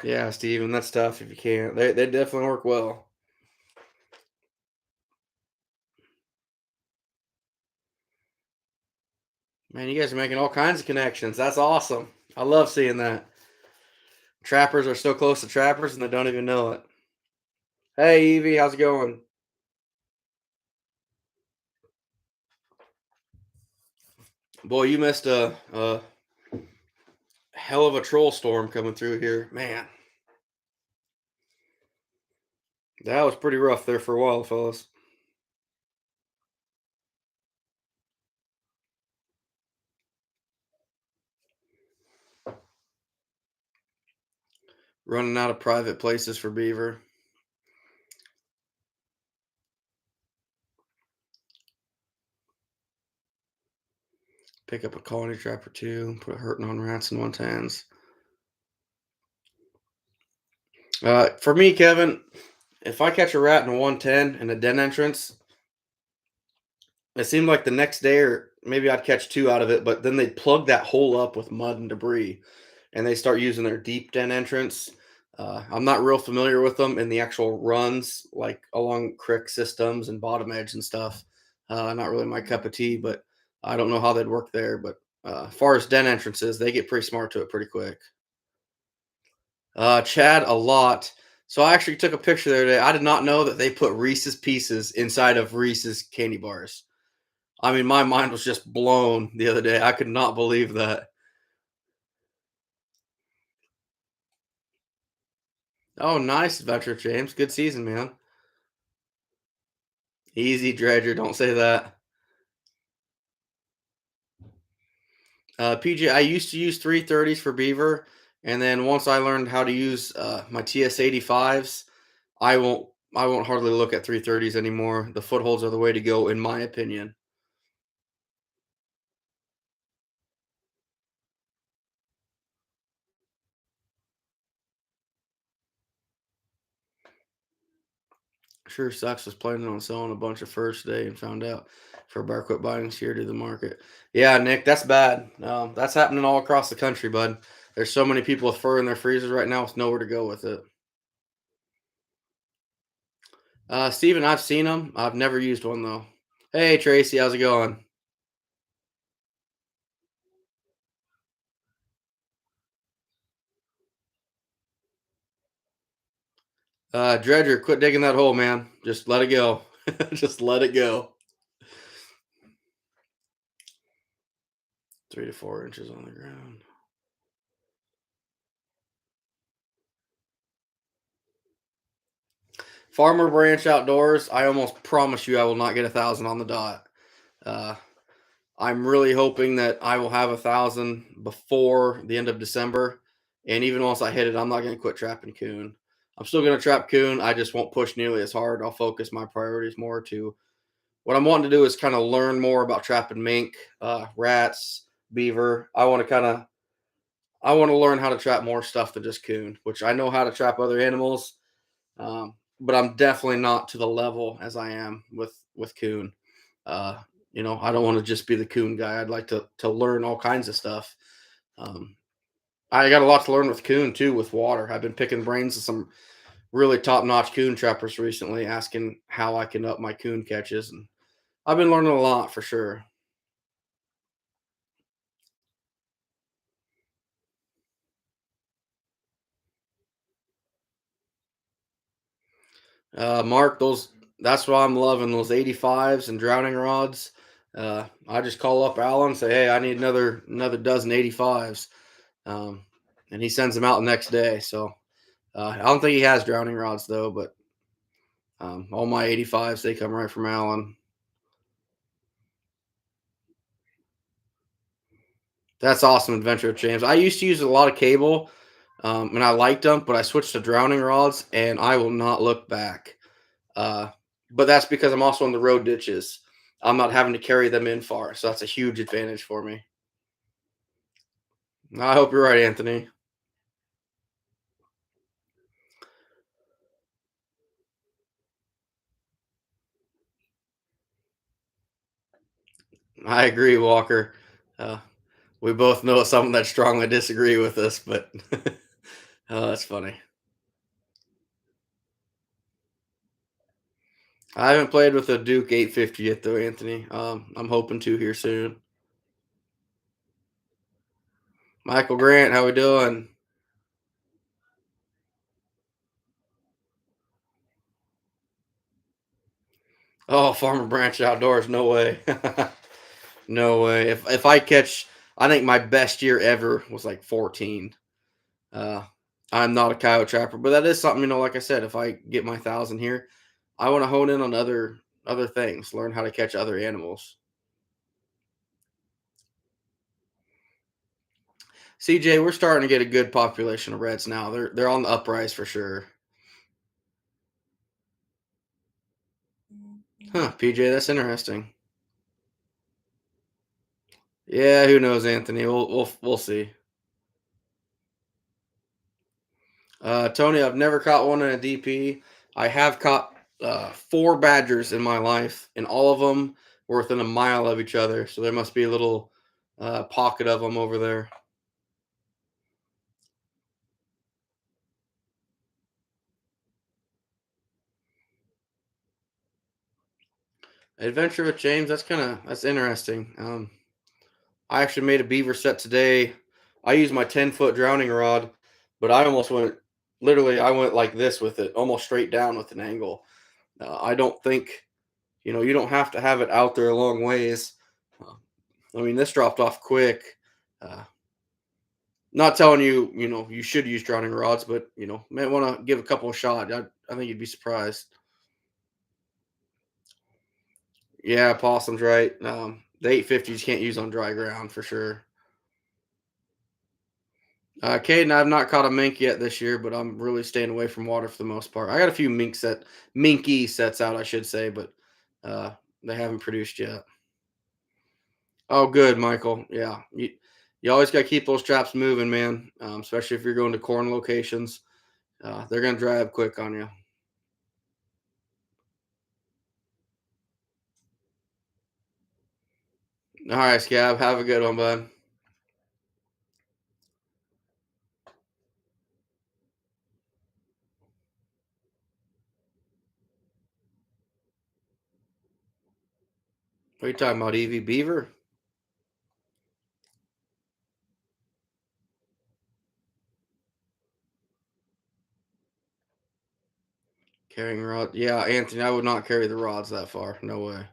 Yeah, Steven, that's tough if you can't. They definitely work well. Man, you guys are making all kinds of connections. That's awesome. I love seeing that. Trappers are so close to trappers and they don't even know it. Hey, Evie, how's it going? Boy, you missed a hell of a troll storm coming through here. Man, that was pretty rough there for a while, fellas. Running out of private places for beaver. Pick up a colony trap or two. Put a hurting on rats and one's hands. For me, Kevin, if I catch a rat in a 110 in a den entrance, it seemed like the next day, or maybe I'd catch two out of it, but then they'd plug that hole up with mud and debris, and they start using their deep den entrance. I'm not real familiar with them in the actual runs, like along creek systems and bottom edge and stuff. Not really my cup of tea, but I don't know how they'd work there. But as far as den entrances, they get pretty smart to it pretty quick. Chad, a lot. So I actually took a picture there today. I did not know that they put Reese's Pieces inside of Reese's candy bars. I mean, my mind was just blown the other day. I could not believe that. Oh, nice adventure, James. Good season, man. Easy, Dredger. Don't say that. PJ, I used to use 330s for Beaver, and then once I learned how to use my TS85s, I won't hardly look at 330s anymore. The footholds are the way to go, in my opinion. Sure sucks. Was planning on selling a bunch of furs today and found out for a bear quit buying here to the market. Yeah, Nick, that's bad. That's happening all across the country, bud. There's so many people with fur in their freezers right now with nowhere to go with it. Steven, I've seen them. I've never used one though. Hey, Tracy, how's it going? Dredger, quit digging that hole, man. Just let it go. Just let it go. 3 to 4 inches on the ground. Farmer Branch Outdoors. I almost promise you, I will not get 1,000 on the dot. Uh, I'm really hoping that I will have 1,000 before the end of December. And even once I hit it, I'm not going to quit trapping coon. I'm still going to trap coon. I just won't push nearly as hard. I'll focus my priorities more to what I'm wanting to do is kind of learn more about trapping mink, rats, beaver. I want to learn how to trap more stuff than just coon, which I know how to trap other animals, but I'm definitely not to the level as I am with coon. Uh, I don't want to just be the coon guy. I'd like to learn all kinds of stuff. Um, I got a lot to learn with coon too, with water. I've been picking brains of some really top notch coon trappers recently, asking how I can up my coon catches, and I've been learning a lot for sure. Mark, those that's what I'm loving, those 85s and drowning rods. I just call up Alan and say, "Hey, I need another dozen 85s." Um, and he sends them out the next day. So I don't think he has drowning rods though, but all my 85s they come right from Alan. That's awesome, adventure James. I used to use a lot of cable, and I liked them, but I switched to drowning rods, and I will not look back. Uh, but that's because I'm also in the road ditches. I'm not having to carry them in far, so that's a huge advantage for me. I hope you're right, Anthony. I agree, Walker. Uh, we both know someone that strongly disagree with us, but oh, that's funny. I haven't played with a Duke 850 yet, though, Anthony. I'm hoping to here soon. Michael Grant, how we doing? Oh, Farmer Branch Outdoors, no way. No way. If I catch, I think my best year ever was like 14. Uh, I'm not a coyote trapper, but that is something, like I said, if I get my 1,000 here, I want to hone in on other things, learn how to catch other animals. CJ, we're starting to get a good population of reds now. They're on the uprise for sure. Huh, PJ, that's interesting. Yeah, who knows, Anthony? We'll see. Tony, I've never caught one in a DP. I have caught four badgers in my life, and all of them were within a mile of each other. So there must be a little pocket of them over there. Adventure with James. That's interesting. I actually made a beaver set today. I used my 10-foot drowning rod, but I almost went literally. I went like this with it, almost straight down with an angle. I don't think you don't have to have it out there a long ways. Uh, I mean, this dropped off quick. Uh, Not telling you, you should use drowning rods, but may want to give a couple a shot. I think you'd be surprised. Yeah, possums, right? The 850s can't use on dry ground for sure. Caden, I've not caught a mink yet this year, but I'm really staying away from water for the most part. I got a few minky sets out, I should say, but uh, they haven't produced yet. Oh, good, Michael. Yeah, you always got to keep those traps moving, man. Especially if you're going to corn locations, they're gonna dry up quick on you. All right, Scab, have a good one, bud. What are you talking about, Evie Beaver? Carrying rod? Yeah, Anthony, I would not carry the rods that far. No way.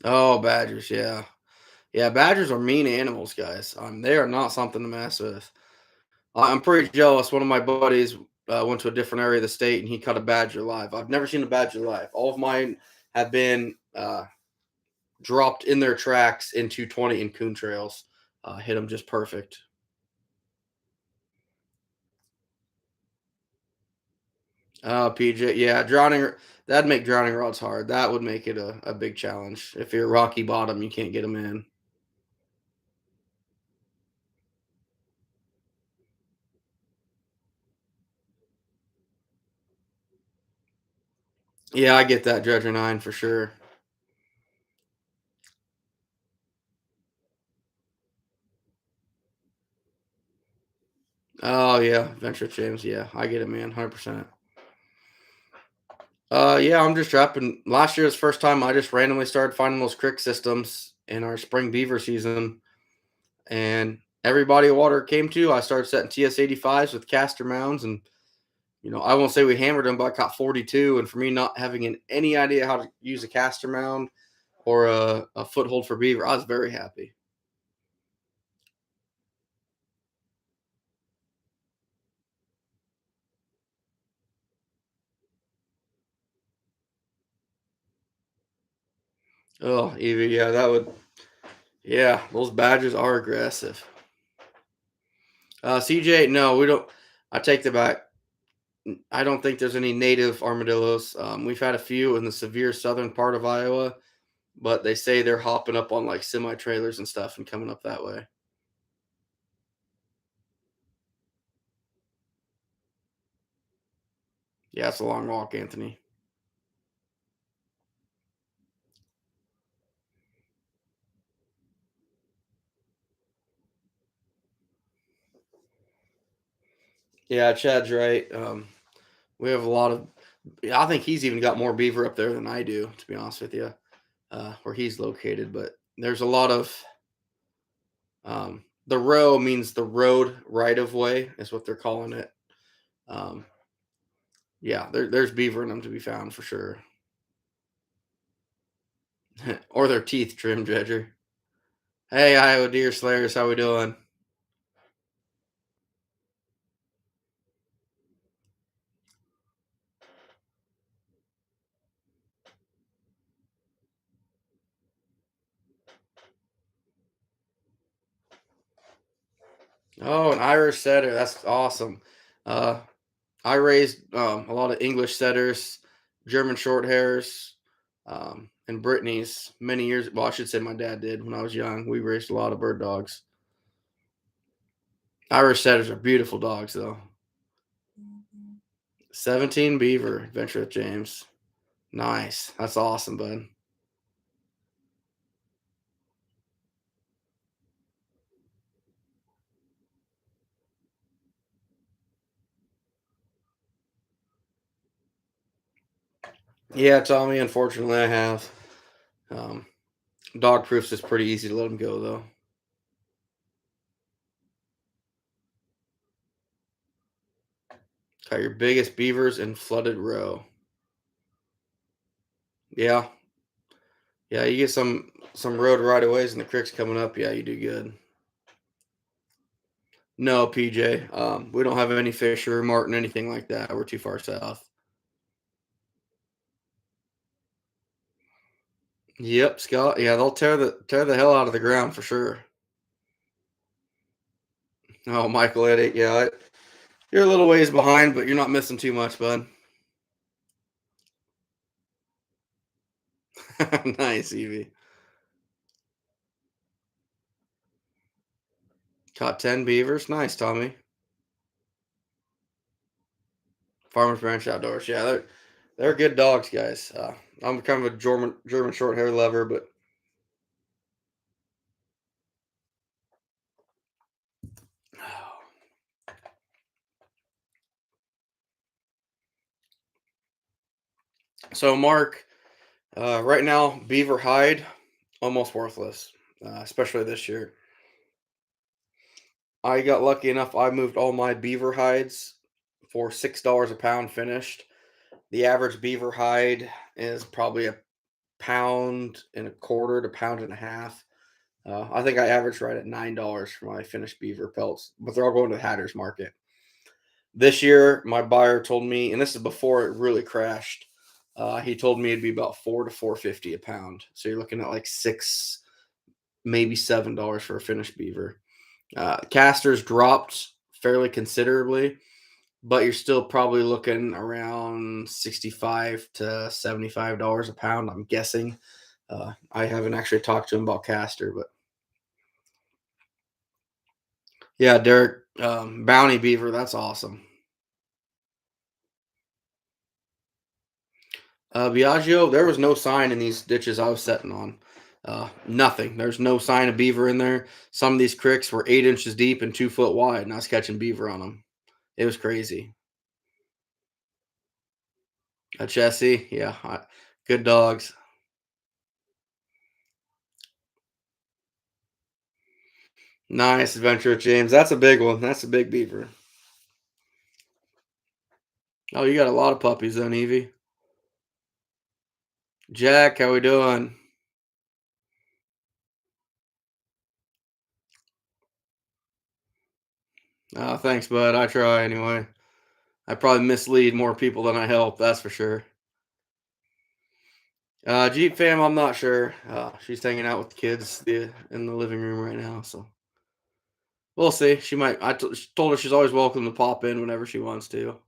Oh, badgers, yeah. Yeah, badgers are mean animals, guys. They are not something to mess with. I'm pretty jealous. One of my buddies went to a different area of the state and he caught a badger live. I've never seen a badger live. All of mine have been dropped in their tracks in 220 and coon trails. Hit them just perfect. PJ, yeah, that'd make drowning rods hard. That would make it a big challenge. If you're rocky bottom, you can't get them in. Yeah, I get that, Dredger 9 for sure. Oh yeah, Venture James. Yeah, I get it, man. 100%. Yeah, I'm just trapping. Last year was the first time I just randomly started finding those crick systems in our spring beaver season, and every body of water it came to, I started setting TS 85s with caster mounds, and I won't say we hammered them, but I caught 42. And for me, not having any idea how to use a caster mound or a foothold for beaver, I was very happy. Oh, Evie, yeah, that would. Yeah, those badgers are aggressive. CJ, no, we don't. I take the back. I don't think there's any native armadillos. We've had a few in the severe southern part of Iowa, but they say they're hopping up on like semi trailers and stuff and coming up that way. Yeah, it's a long walk, Anthony. Yeah, Chad's right. We have a lot of. Yeah, I think he's even got more beaver up there than I do, to be honest with you, where he's located. But there's a lot of. The row means the road right of way is what they're calling it. Um, yeah, there's beaver in them to be found for sure, or their teeth trim, Dredger. Hey, Iowa Deer Slayers, how we doing? Oh, an Irish setter. That's awesome. Uh, I raised a lot of English setters, German short hairs, and Brittany's many years. Well, I should say my dad did when I was young. We raised a lot of bird dogs. Irish setters are beautiful dogs, though. 17 beaver, Adventure with James. Nice. That's awesome, bud. Yeah, Tommy, unfortunately, I have. Um, Dog proofs is pretty easy to let them go, though. Got your biggest beavers in flooded row. Yeah, yeah, you get some road right of ways and the creeks coming up. Yeah, you do good. No, PJ. We don't have any Fisher, Martin, anything like that. We're too far south. Yep, Scott. Yeah, they'll tear the hell out of the ground for sure. Oh, Michael Eddick. Yeah, you're a little ways behind, but you're not missing too much, bud. Nice, Evie. Caught 10 beavers. Nice, Tommy. Farmers Branch Outdoors. Yeah, they're good dogs, guys. I'm kind of a German short hair lover, but so Mark, right now beaver hide almost worthless, especially this year. I got lucky enough. I moved all my beaver hides for $6 a pound finished. The average beaver hide is probably a pound and a quarter to pound and a half. I think I averaged right at $9 for my finished beaver pelts, but they're all going to the Hatters Market. This year, my buyer told me, and this is before it really crashed. He told me it'd be about 4 to 4.50 a pound. So you're looking at like $6, maybe $7 for a finished beaver. Casters dropped fairly considerably, but you're still probably looking around 65 to $75 a pound. I'm guessing. I haven't actually talked to him about caster, but yeah, Derek, bounty beaver. That's awesome. Biagio, there was no sign in these ditches I was setting on. Nothing. There's no sign of beaver in there. Some of these cricks were 8 inches deep and 2 foot wide, and I was catching beaver on them. It was crazy. A Chessie, yeah, good dogs. Nice adventure with James. That's a big one. That's a big beaver. Oh, you got a lot of puppies then, Evie. Jack, how we doing? Thanks, bud. I try anyway. I probably mislead more people than I help. That's for sure. Jeep fam, I'm not sure. She's hanging out with the kids in the living room right now, so we'll see. She might. She told her she's always welcome to pop in whenever she wants to.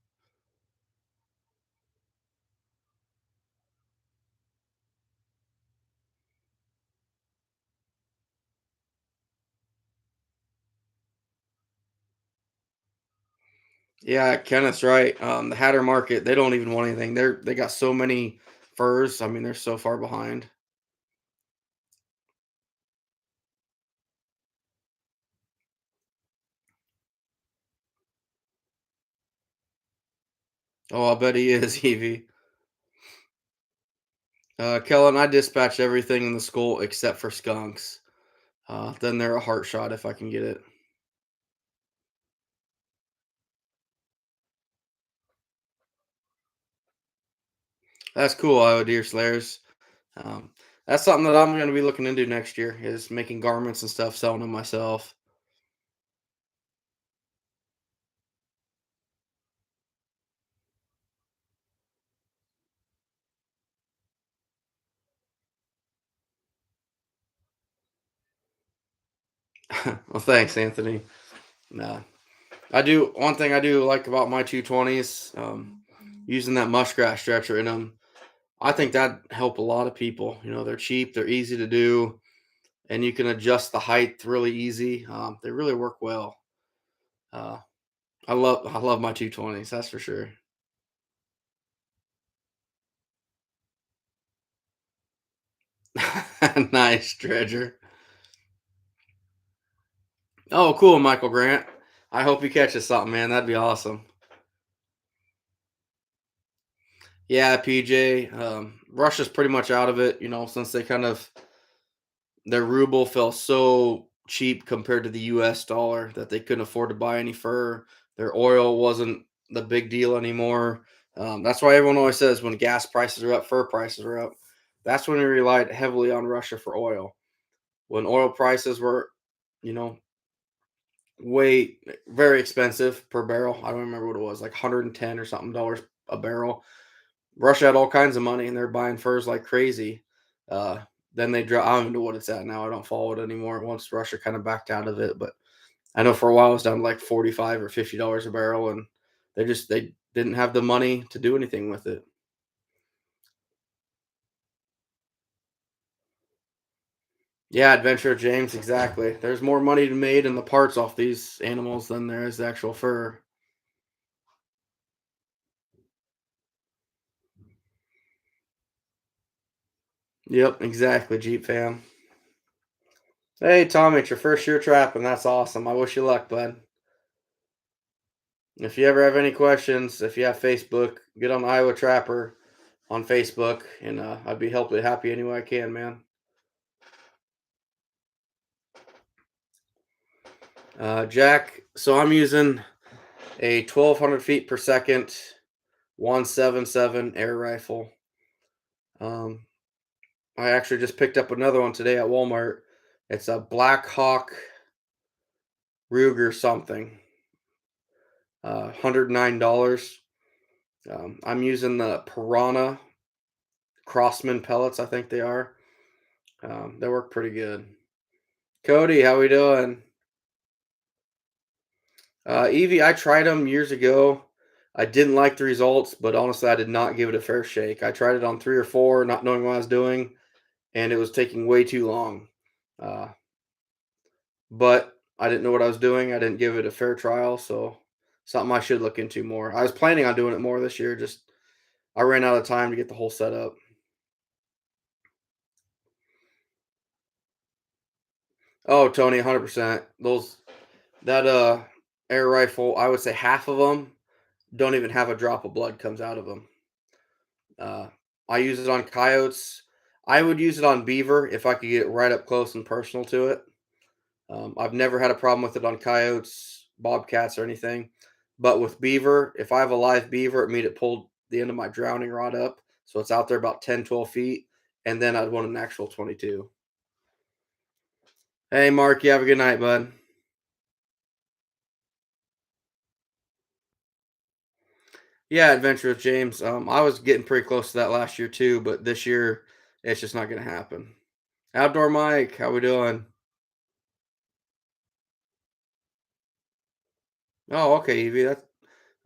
Yeah, Kenneth's right. The Hatter Market, they don't even want anything. They got so many furs. I mean, they're so far behind. Oh, I bet he is, Evie. Kellen, I dispatch everything in the school except for skunks. Then they're a heart shot if I can get it. That's cool, Iowa Deer Slayers. Um, that's something that I'm going to be looking into next year is making garments and stuff, selling them myself. Well, thanks, Anthony. Nah, I do one thing I do like about my 220s, using that muskrat stretcher in them. I think that help a lot of people. You know, they're cheap, they're easy to do, and you can adjust the height really easy. They really work well. Uh, I love my 220s. That's for sure. Nice, Dredger. Oh, cool, Michael Grant. I hope he catches something, man. That'd be awesome. Yeah, PJ. Russia's pretty much out of it, since they kind of their ruble fell so cheap compared to the US dollar that they couldn't afford to buy any fur. Their oil wasn't the big deal anymore. That's why everyone always says when gas prices are up, fur prices are up. That's when we relied heavily on Russia for oil. When oil prices were, you know, Way very expensive per barrel. I don't remember what it was, like 110 or something dollars a barrel. Russia had all kinds of money and they're buying furs like crazy. Uh, then they drop. I don't even know what it's at now. I don't follow it anymore. Once Russia kind of backed out of it, but I know for a while it was down to like 45 or $50 a barrel, and they didn't have the money to do anything with it. Yeah, Adventure of James, exactly. There's more money to made in the parts off these animals than there is the actual fur. Yep, exactly, Jeep fam. Hey, Tommy, it's your first year trapping. That's awesome. I wish you luck, bud. If you ever have any questions, if you have Facebook, get on Iowa Trapper on Facebook, and I'd be happy any way I can, man. Jack, so I'm using a 1,200 feet per second 177 air rifle. Um, I actually just picked up another one today at Walmart. It's a Black Hawk Ruger something, $109. I'm using the Piranha Crossman pellets, I think they are. They work pretty good. Cody, how we doing? Evie, I tried them years ago. I didn't like the results, but honestly, I did not give it a fair shake. I tried it on three or four, not knowing what I was doing, and it was taking way too long. Uh, but I didn't know what I was doing. I didn't give it a fair trial, so something I should look into more. I was planning on doing it more this year. Just I ran out of time to get the whole setup. Oh, Tony, 100%. Those that air rifle, I would say half of them don't even have a drop of blood comes out of them. Uh, I use it on coyotes. I would use it on beaver if I could get right up close and personal to it. I've never had a problem with it on coyotes, bobcats, or anything. But with beaver, if I have a live beaver, it means it pulled the end of my drowning rod up. So it's out there about 10, 12 feet. And then I'd want an actual 22. Hey, Mark, you have a good night, bud. Yeah, Adventure with James. I was getting pretty close to that last year too, but this year it's just not going to happen. Outdoor Mike, how we doing? Oh, okay, Evie. That's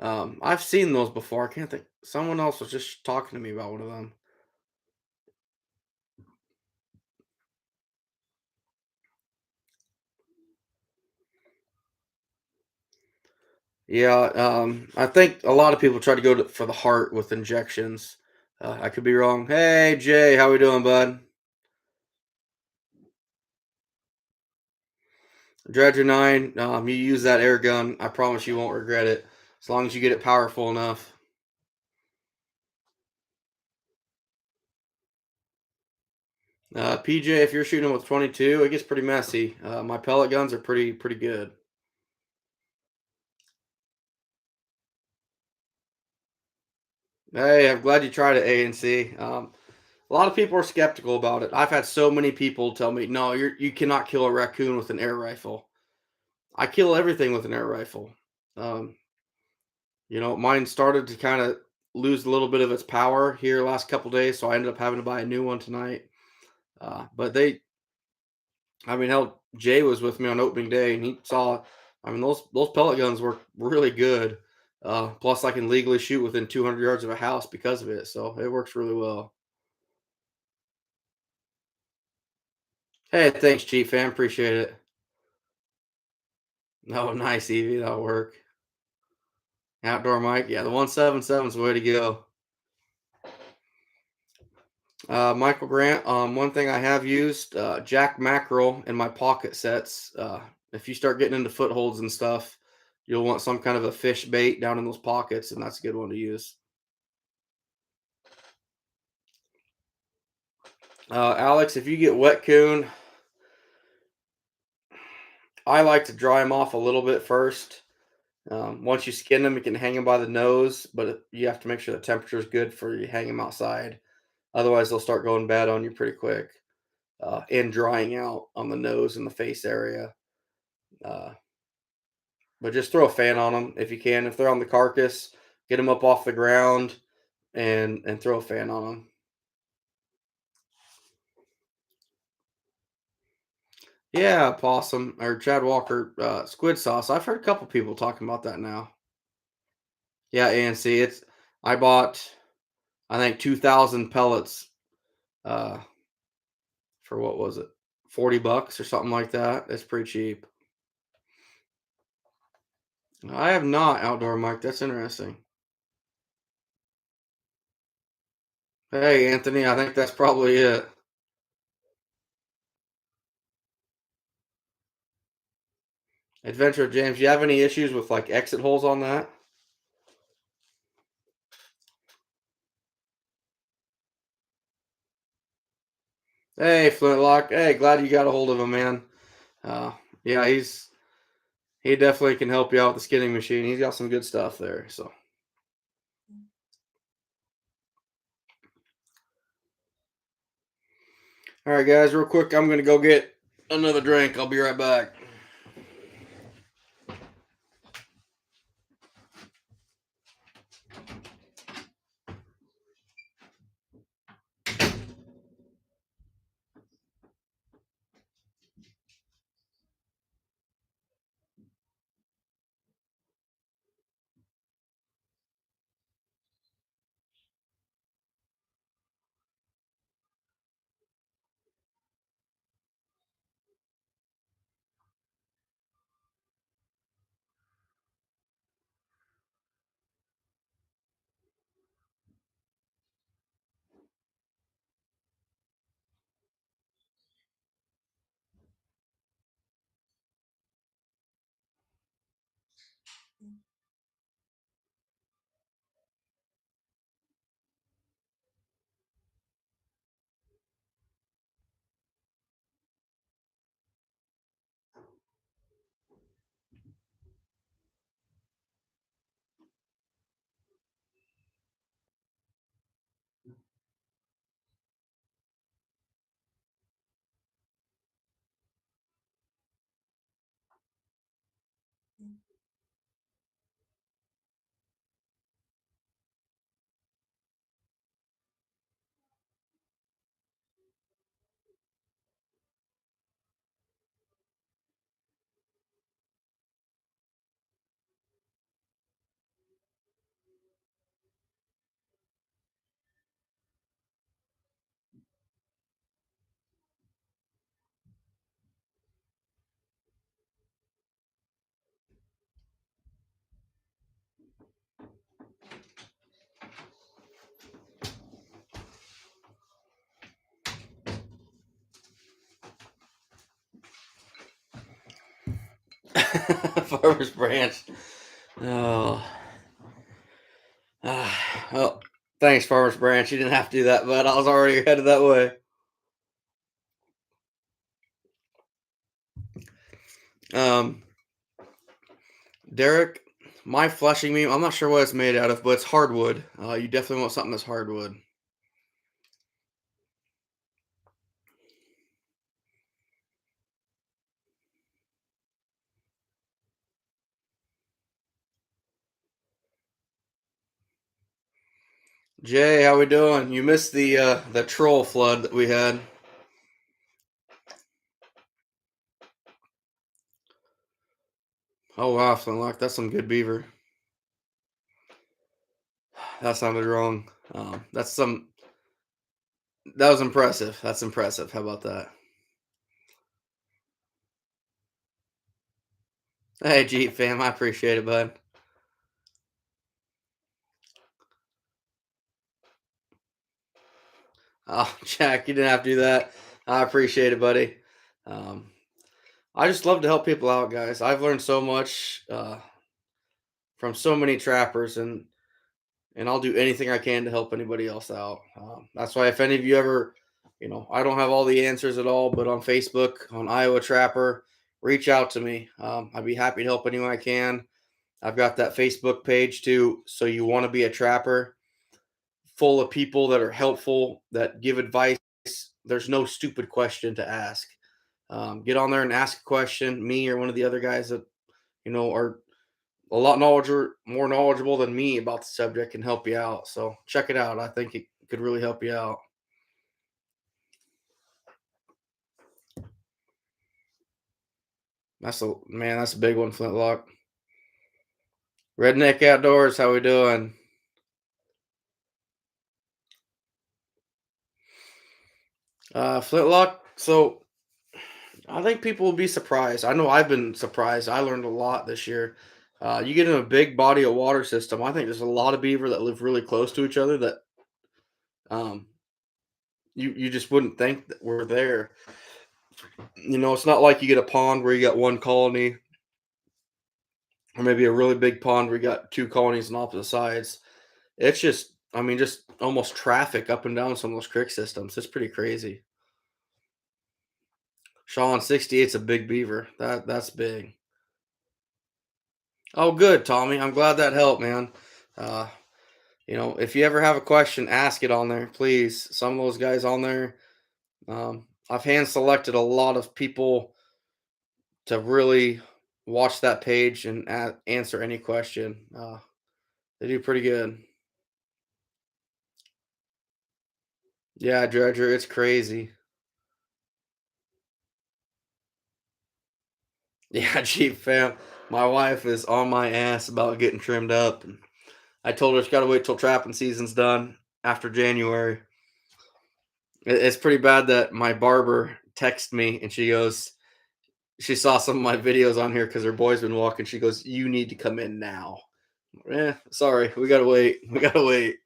I've seen those before. I can't think. Someone else was just talking to me about one of them. Yeah, I think a lot of people try to for the heart with injections. I could be wrong. Hey, Jay, how we doing, bud? Dredger 9, you use that air gun. I promise you won't regret it. As long as you get it powerful enough. PJ, if you're shooting with 22, it gets pretty messy. My pellet guns are pretty good. Hey, I'm glad you tried it, ANC. A lot of people are skeptical about it. I've had so many people tell me, "No, you cannot kill a raccoon with an air rifle." I kill everything with an air rifle. Um, mine started to kind of lose a little bit of its power here last couple days, so I ended up having to buy a new one tonight. But I mean, hell, Jay was with me on opening day, and he saw. I mean, those pellet guns work really good. Plus, I can legally shoot within 200 yards of a house because of it, so it works really well. Hey, thanks, Chief fan. Appreciate it. Oh, nice, Evie. That'll work. Outdoor mic. Yeah, the 177 is the way to go. Michael Grant. One thing I have used Jack mackerel in my pocket sets. If you start getting into footholds and stuff, you'll want some kind of a fish bait down in those pockets, and that's a good one to use. Alex, if you get wet coon, I like to dry them off a little bit first. Once you skin them, you can hang them by the nose, but you have to make sure the temperature is good for you hang them outside. Otherwise, they'll start going bad on you pretty quick. And drying out on the nose and the face area. Uh, but just throw a fan on them if you can. If they're on the carcass, get them up off the ground and throw a fan on them. Yeah, possum or Chad Walker squid sauce. I've heard a couple people talking about that now. Yeah, and see, I bought I think 2,000 pellets uh, for what was it, $40 or something like that. It's pretty cheap. I have not outdoor mic. That's interesting. Hey, Anthony, I think that's probably it. Adventure James, you have any issues with like exit holes on that? Hey, Flintlock. Hey, glad you got a hold of him, man. Uh, yeah, he definitely can help you out with the skinning machine. He's got some good stuff there. So, all right, guys, real quick, I'm gonna go get another drink. I'll be right back. Farmer's Branch. Oh. Well, thanks, Farmer's Branch. You didn't have to do that, but I was already headed that way. Um, Derek, my fleshing meat, I'm not sure what it's made out of, but it's hardwood. You definitely want something that's hardwood. Jay, how we doing? You missed the troll flood that we had. Oh wow, Flintlock, that's some good beaver. That sounded wrong. That's some. That was impressive. That's impressive. How about that? Hey, Jeep fam, I appreciate it, bud. Oh, Jack, you didn't have to do that. I appreciate it, buddy. Um, I just love to help people out, guys. I've learned so much from so many trappers, and I'll do anything I can to help anybody else out. That's why if any of you ever, I don't have all the answers at all, but on Facebook, on Iowa Trapper, reach out to me. I'd be happy to help anyone I can. I've got that Facebook page too. So you want to be a trapper, full of people that are helpful, that give advice. There's no stupid question to ask. Get on there and ask a question. Me or one of the other guys that are a lot more knowledgeable than me about the subject can help you out. So check it out. I think it could really help you out. That's a big one, Flintlock. Redneck Outdoors, how we doing? Flintlock. So I think people will be surprised. I know I've been surprised. I learned a lot this year. You get in a big body of water system. I think there's a lot of beaver that live really close to each other that um, you just wouldn't think that were there. It's not like you get a pond where you got one colony, or maybe a really big pond where you got two colonies on opposite sides. It's just, I mean, just almost traffic up and down some of those creek systems. It's pretty crazy. Sean 68's a big beaver. That's big. Oh, good, Tommy. I'm glad that helped, man. Uh, if you ever have a question, ask it on there, please. Some of those guys on there, I've hand selected a lot of people to really watch that page and answer any question. They do pretty good. Yeah, Dredger, it's crazy. Yeah, Jeep fam. My wife is on my ass about getting trimmed up. And I told her she's got to wait till trapping season's done after January. It's pretty bad that my barber texted me and she saw some of my videos on here because her boy's been walking. She goes, "You need to come in now." Sorry, we gotta wait. We gotta wait.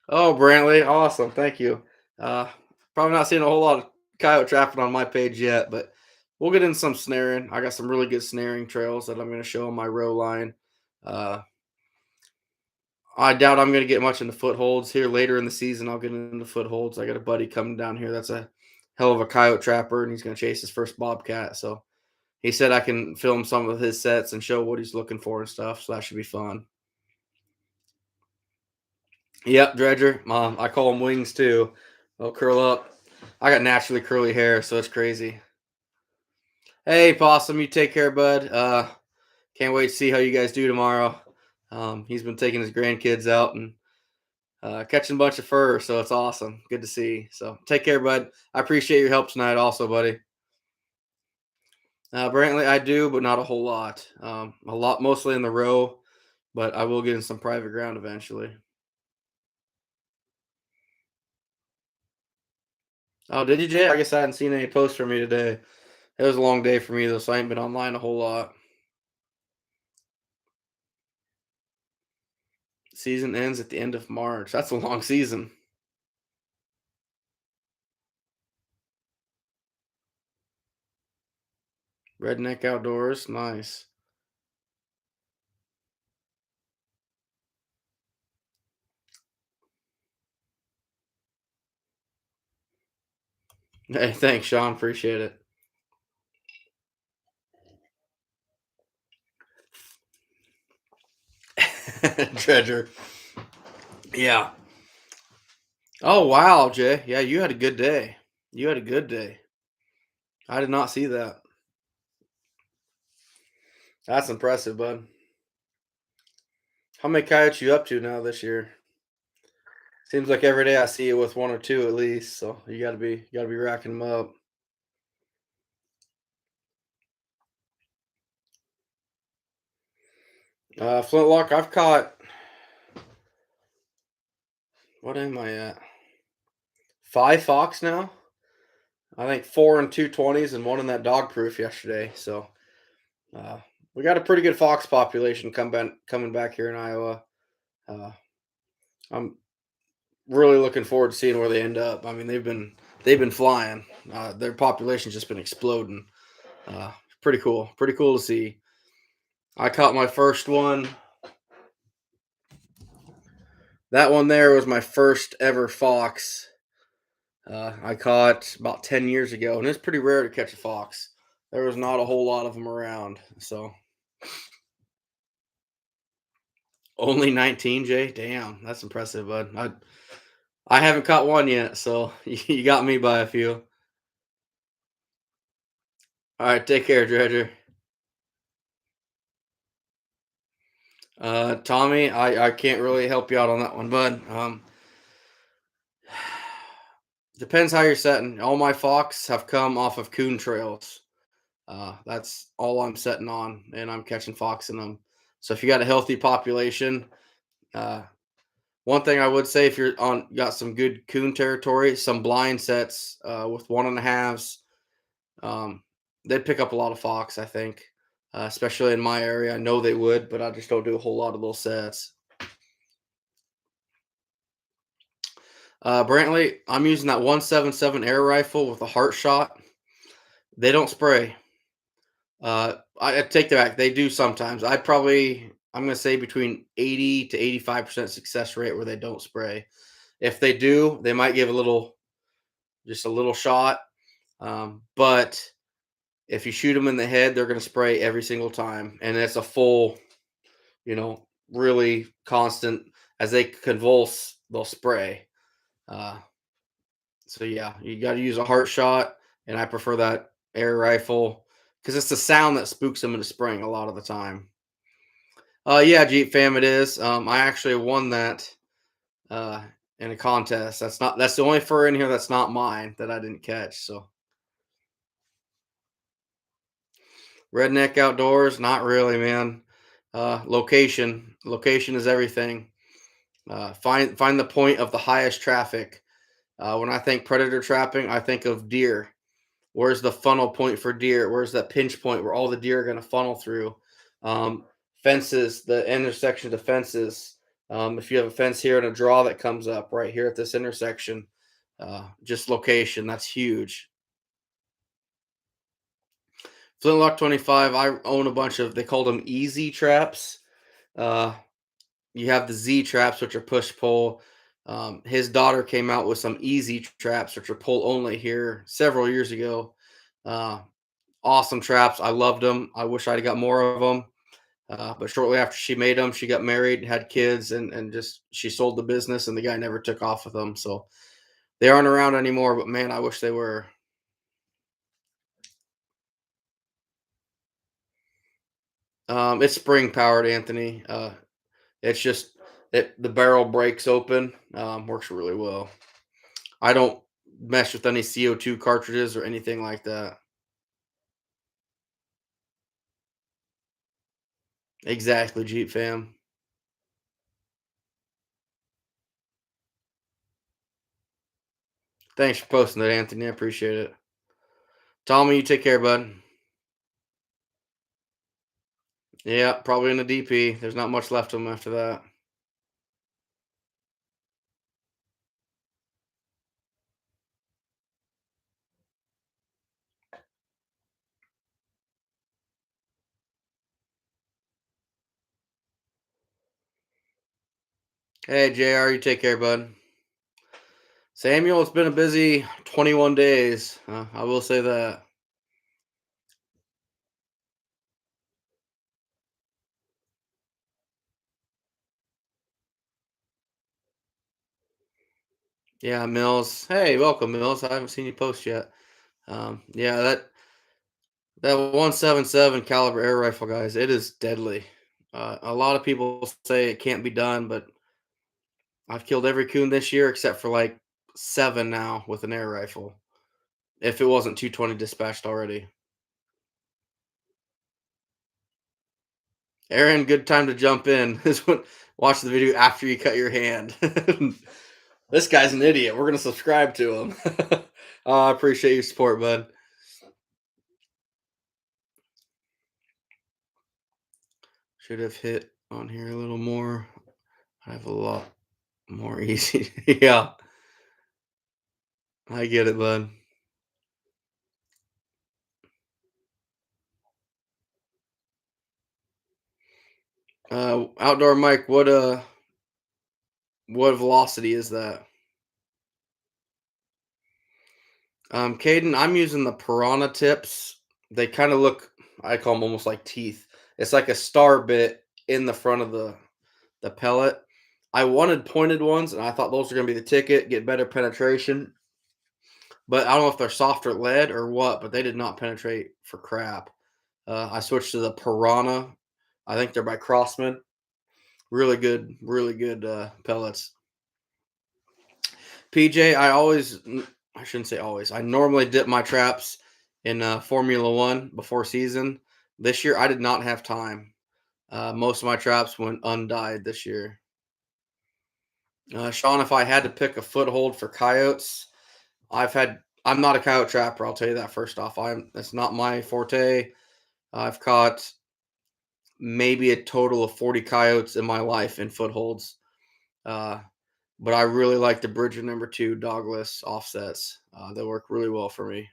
Oh, Brantley, awesome, thank you. Uh, Probably not seeing a whole lot of coyote trapping on my page yet, but we'll get in some snaring. I got some really good snaring trails that I'm going to show on my row line. Uh, I doubt I'm going to get much into footholds here later in the season. I'll get into footholds. I got a buddy coming down here that's a hell of a coyote trapper, and he's going to chase his first bobcat. So he said I can film some of his sets and show what he's looking for and stuff. So that should be fun. Yep, Dredger. I call them wings too. They'll curl up. I got naturally curly hair, so it's crazy. Hey, Possum, you take care, bud. Can't wait to see how you guys do tomorrow. He's been taking his grandkids out and catching a bunch of fur, so it's awesome. Good to see. So take care, bud. I appreciate your help tonight, also, buddy. Brantley, I do, but not a whole lot. A lot, mostly in the row, but I will get in some private ground eventually. Oh, did you, Jay? I guess I hadn't seen any posts from you today. It was a long day for me, though, so I ain't been online a whole lot. Season ends at the end of March. That's a long season. Redneck Outdoors, nice. Hey, thanks, Sean. Appreciate it. Treasure. Yeah. Oh wow, Jay. Yeah, you had a good day. You had a good day. I did not see that. That's impressive, bud. How many coyotes you up to now this year? Seems like every day I see you with one or two at least. So you gotta be racking them up. Flintlock, I've caught. What am I at? 5 fox now. I think 4 and 2 20s and one in that dog proof yesterday. So uh, we got a pretty good fox population coming back here in Iowa. Uh, I'm really looking forward to seeing where they end up. I mean, they've been flying. Their population's just been exploding. Uh, Pretty cool. Pretty cool to see. I caught my first one. That one there was my first ever fox. I caught about 10 years ago, and it's pretty rare to catch a fox. There was not a whole lot of them around. So only 19, Jay. Damn, that's impressive, bud. I haven't caught one yet, so you got me by a few. All right, take care, Dredger. Tommy, I can't really help you out on that one, bud. Depends how you're setting. All my fox have come off of coon trails. That's all I'm setting on, and I'm catching fox in them. So if you got a healthy population, uh, one thing I would say if you're on got some good coon territory, some blind sets with 1.5s, um, they'd pick up a lot of fox. I think, especially in my area. I know they would, but I just don't do a whole lot of those sets. Brantley, I'm using that 177 air rifle with a heart shot. They don't spray. I take that back. They do sometimes. I'm going to say between 80 to 85% success rate where they don't spray. If they do, they might give just a little shot. But if you shoot them in the head, they're going to spray every single time. And it's a full, really constant. As they convulse, they'll spray. Uh, So yeah, you got to use a heart shot, and I prefer that air rifle because it's the sound that spooks them into spraying a lot of the time. Yeah, Jeep fam, it is. I actually won that uh, in a contest. That's the only fur in here that's not mine that I didn't catch. So redneck outdoors, not really, man. Location is everything. Find the point of the highest traffic. When I think predator trapping, I think of deer. Where's the funnel point for deer? Where's that pinch point where all the deer are going to funnel through? Um, Fences, the intersection of the fences. If you have a fence here and a draw that comes up right here at this intersection, just location, that's huge. Flintlock 25, I own a bunch of, they called them easy traps. Uh, you have the Z traps, which are push pull. His daughter came out with some easy traps, which are pull only here several years ago. Uh, Awesome traps. I loved them. I wish I'd got more of them. But shortly after she made them, she got married, had kids, and just she sold the business, and the guy never took off with them. So they aren't around anymore. But man, I wish they were. It's spring powered, Anthony. It's just the barrel breaks open. Works really well. I don't mess with any CO2 cartridges or anything like that. Exactly, Jeep fam. Thanks for posting that, Anthony. I appreciate it. Tommy, you take care, bud. Yeah, probably in the DP. There's not much left of them after that. Hey, JR, you take care, bud. Samuel, it's been a busy 21 days. I will say that. Yeah, Mills. Hey, welcome, Mills. I haven't seen you post yet. Yeah, that 177 caliber air rifle, guys, it is deadly. A lot of people say it can't be done, but I've killed every coon this year except for like 7 now with an air rifle. If it wasn't 220 dispatched already. Aaron, good time to jump in. Watch the video after you cut your hand. This guy's an idiot. We're gonna subscribe to him. I appreciate your support, bud. Should have hit on here a little more. I have a lot more easy. Yeah, I get it, bud. Outdoor Mike, what velocity is that? Caden, I'm using the piranha tips. They kind of look, I call them almost like teeth. It's like a star bit in the front of the pellet. I wanted pointed ones, and I thought those were going to be the ticket, get better penetration. But I don't know if they're softer lead or what, but they did not penetrate for crap. I switched to the piranha. I think they're by Crossman. Really good pellets. PJ, I shouldn't say always. I normally dip my traps in Formula One before season. This year, I did not have time. Most of my traps went undyed this year. Sean, if I had to pick a foothold for coyotes, I'm not a coyote trapper. I'll tell you that first off. That's not my forte. I've caught maybe a total of 40 coyotes in my life in footholds. Uh, but I really like the Bridger number two dogless offsets. They work really well for me.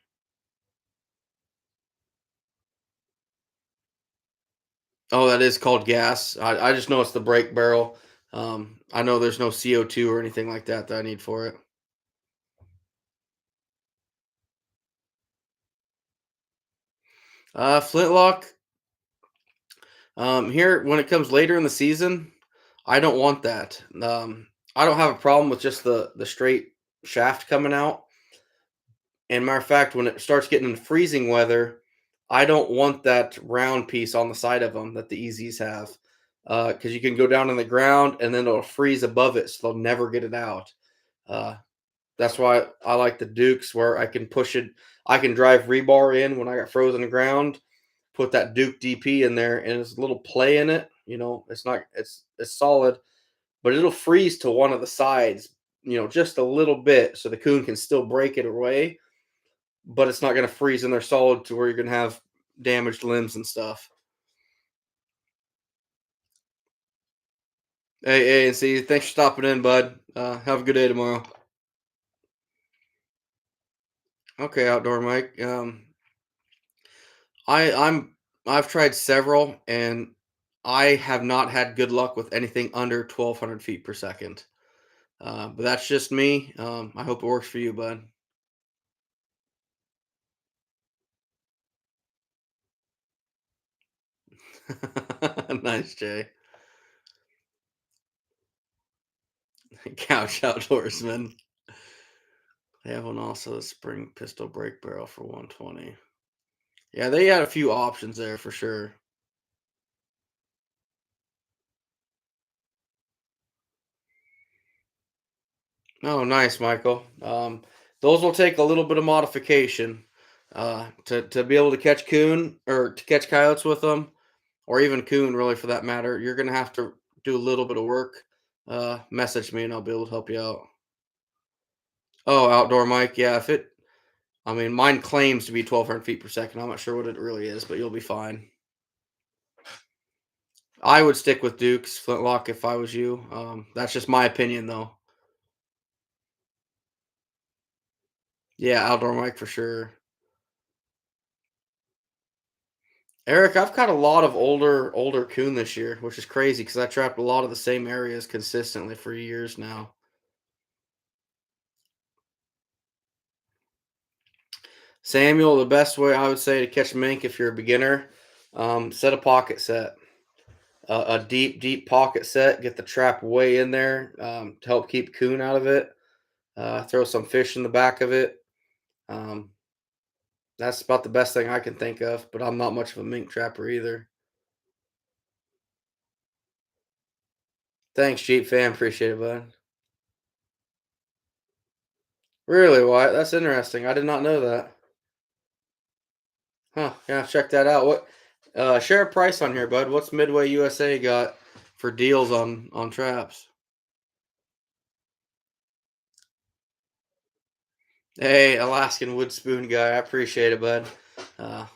Oh, that is called gas. I just know it's the brake barrel. I know there's no CO2 or anything like that I need for it. Flintlock. Here, when it comes later in the season, I don't want that. I don't have a problem with just the straight shaft coming out. And matter of fact, when it starts getting into freezing weather, I don't want that round piece on the side of them that the EZs have, because you can go down on the ground and then it'll freeze above it, so they'll never get it out. Uh, that's why I like the Dukes, where I can push it. I can drive rebar in when I got frozen ground, put that Duke DP in there, and there's a little play in it. It's not it's solid, but it'll freeze to one of the sides, just a little bit, so the coon can still break it away, but it's not going to freeze in there solid to where you're going to have damaged limbs and stuff. Hey, and see, thanks for stopping in, bud. Have a good day tomorrow. Okay, outdoor Mike. I I'm I've tried several, and I have not had good luck with anything under 1,200 feet per second. But that's just me. I hope it works for you, bud. Nice, Jay. Couch outdoorsman. They have one also, a spring pistol brake barrel for 120. Yeah, they had a few options there for sure. Oh, nice, Michael. Those will take a little bit of modification to be able to catch coon or to catch coyotes with them, or even coon, really, for that matter. You're gonna have to do a little bit of work. Message me and I'll be able to help you out. Oh, outdoor Mike. Yeah, I mean, mine claims to be 1,200 feet per second. I'm not sure what it really is, but you'll be fine. I would stick with Duke's flintlock if I was you. That's just my opinion, though. Yeah, outdoor Mike for sure. Eric, I've caught a lot of older coon this year, which is crazy because I trapped a lot of the same areas consistently for years now. Samuel, the best way I would say to catch mink if you're a beginner, set a pocket set, a deep pocket set. Get the trap way in there to help keep coon out of it. Throw some fish in the back of it. Um, that's about the best thing I can think of. But I'm not much of a mink trapper either. Thanks, Jeep fan. Appreciate it, bud. Really, Wyatt? That's interesting. I did not know that. Huh? Yeah, check that out. What? Share a price on here, bud. What's Midway USA got for deals on traps? Hey, Alaskan wood spoon guy. I appreciate it, bud. Uh,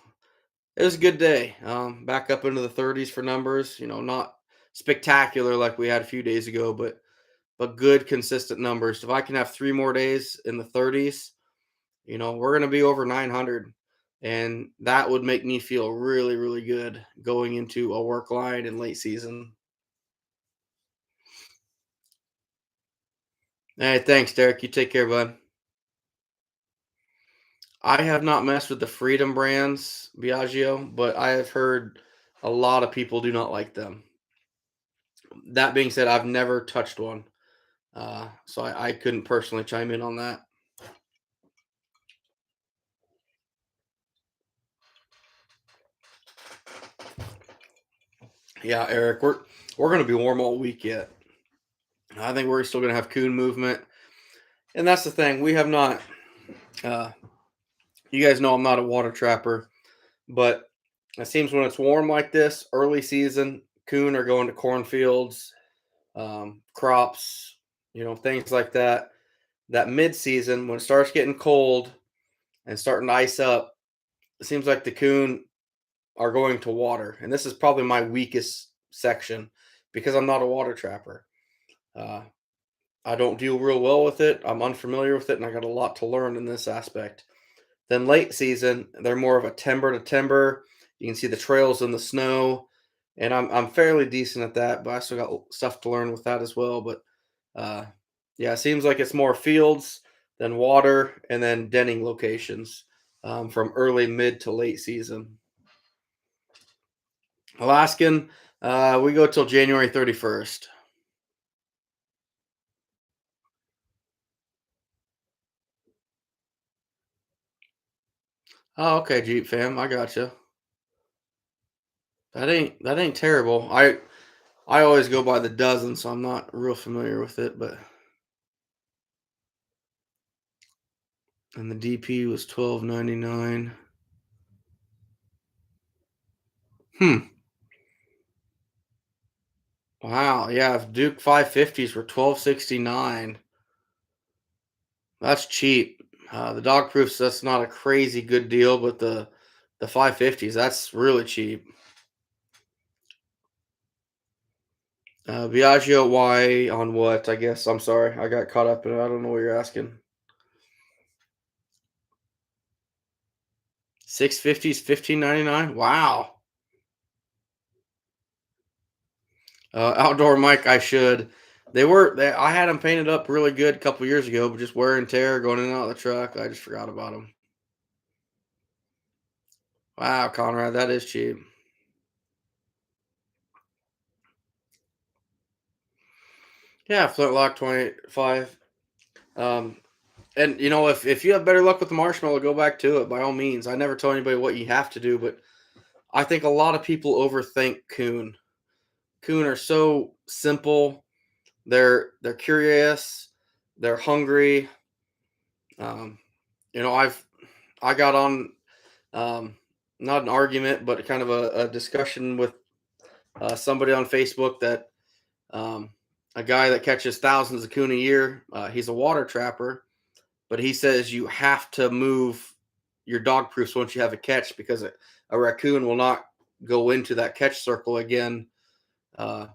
it was a good day. Back up into the 30s for numbers. Not spectacular like we had a few days ago, but good consistent numbers. If I can have 3 more days in the 30s, we're gonna be over 900, and that would make me feel really, really good going into a work line in late season. Hey, thanks, Derek. You take care, bud. I have not messed with the Freedom brands, Biagio, but I have heard a lot of people do not like them. That being said, I've never touched one, so I couldn't personally chime in on that. Yeah, Eric, we're going to be warm all week yet. I think we're still going to have coon movement. And that's the thing. We have not, uh, you guys know I'm not a water trapper, but it seems when it's warm like this, early season, coon are going to cornfields, crops, things like that. That mid season, when it starts getting cold and starting to ice up, it seems like the coon are going to water. And this is probably my weakest section because I'm not a water trapper. Uh, I don't deal real well with it. I'm unfamiliar with it, and I got a lot to learn in this aspect. Then late season, they're more of a timber to timber. You can see the trails in the snow, and I'm fairly decent at that, but I still got stuff to learn with that as well. But uh, yeah, it seems like it's more fields than water, and then denning locations from early, mid to late season. Alaskan, we go till January 31st. Oh, okay, Jeep fam, I gotcha. That ain't terrible. I always go by the dozen, so I'm not real familiar with it, but and the DP was 12.99. Hmm. Wow. Yeah. If Duke 550s were 12.69, that's cheap. The dog proofs, that's not a crazy good deal, but the 550s, that's really cheap. Biagio Y on what? I guess I'm sorry, I got caught up in it. I don't know what you're asking. 650s, 15.99. Wow. Outdoor mic, I should. I had them painted up really good a couple years ago, but just wear and tear going in and out of the truck. I just forgot about them. Wow, Conrad, that is cheap. Yeah, Flintlock 25. Um, and if you have better luck with the marshmallow, go back to it by all means. I never tell anybody what you have to do, but I think a lot of people overthink coon. Coon are so simple. They're curious. They're hungry. Um, I got on um, not an argument, but kind of a discussion with somebody on Facebook that um, a guy that catches thousands of coon a year. He's a water trapper, but he says you have to move your dog proofs once you have a catch because a raccoon will not go into that catch circle again. Uh,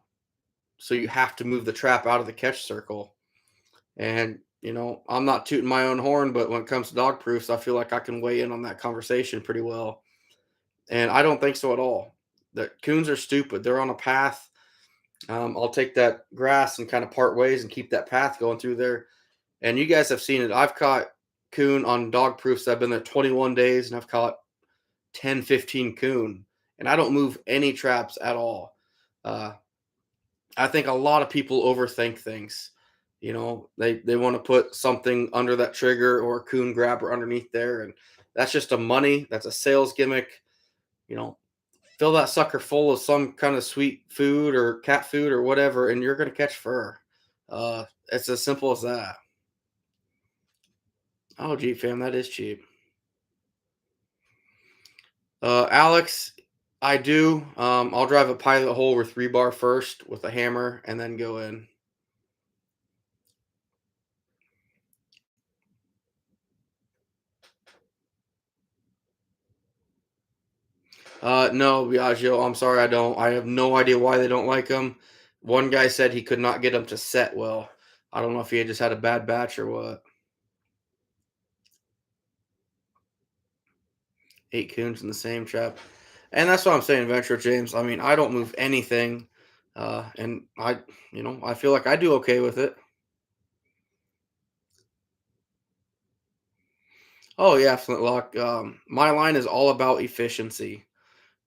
so you have to move the trap out of the catch circle. And I'm not tooting my own horn, but when it comes to dog proofs, I feel like I can weigh in on that conversation pretty well. And I don't think so at all. The coons are stupid. They're on a path. I'll take that grass and kind of part ways and keep that path going through there. And you guys have seen it. I've caught coon on dog proofs. I've been there 21 days and I've caught 10, 15 coon. And I don't move any traps at all. Uh, I think a lot of people overthink things. They want to put something under that trigger or a coon grabber underneath there. And that's just that's a sales gimmick. You know, Fill that sucker full of some kind of sweet food or cat food or whatever, and you're gonna catch fur. It's as simple as that. Oh, Jeep fam, that is cheap. Alex, I do. I'll drive a pilot hole with rebar first with a hammer, and then go in. No, Biagio, I'm sorry, I don't. I have no idea why they don't like them. One guy said he could not get them to set well. I don't know if he had just had a bad batch or what. 8 coons in the same trap. And that's what I'm saying, Venture James. I mean, I don't move anything. And I feel like I do okay with it. Oh yeah, Flintlock. My line is all about efficiency.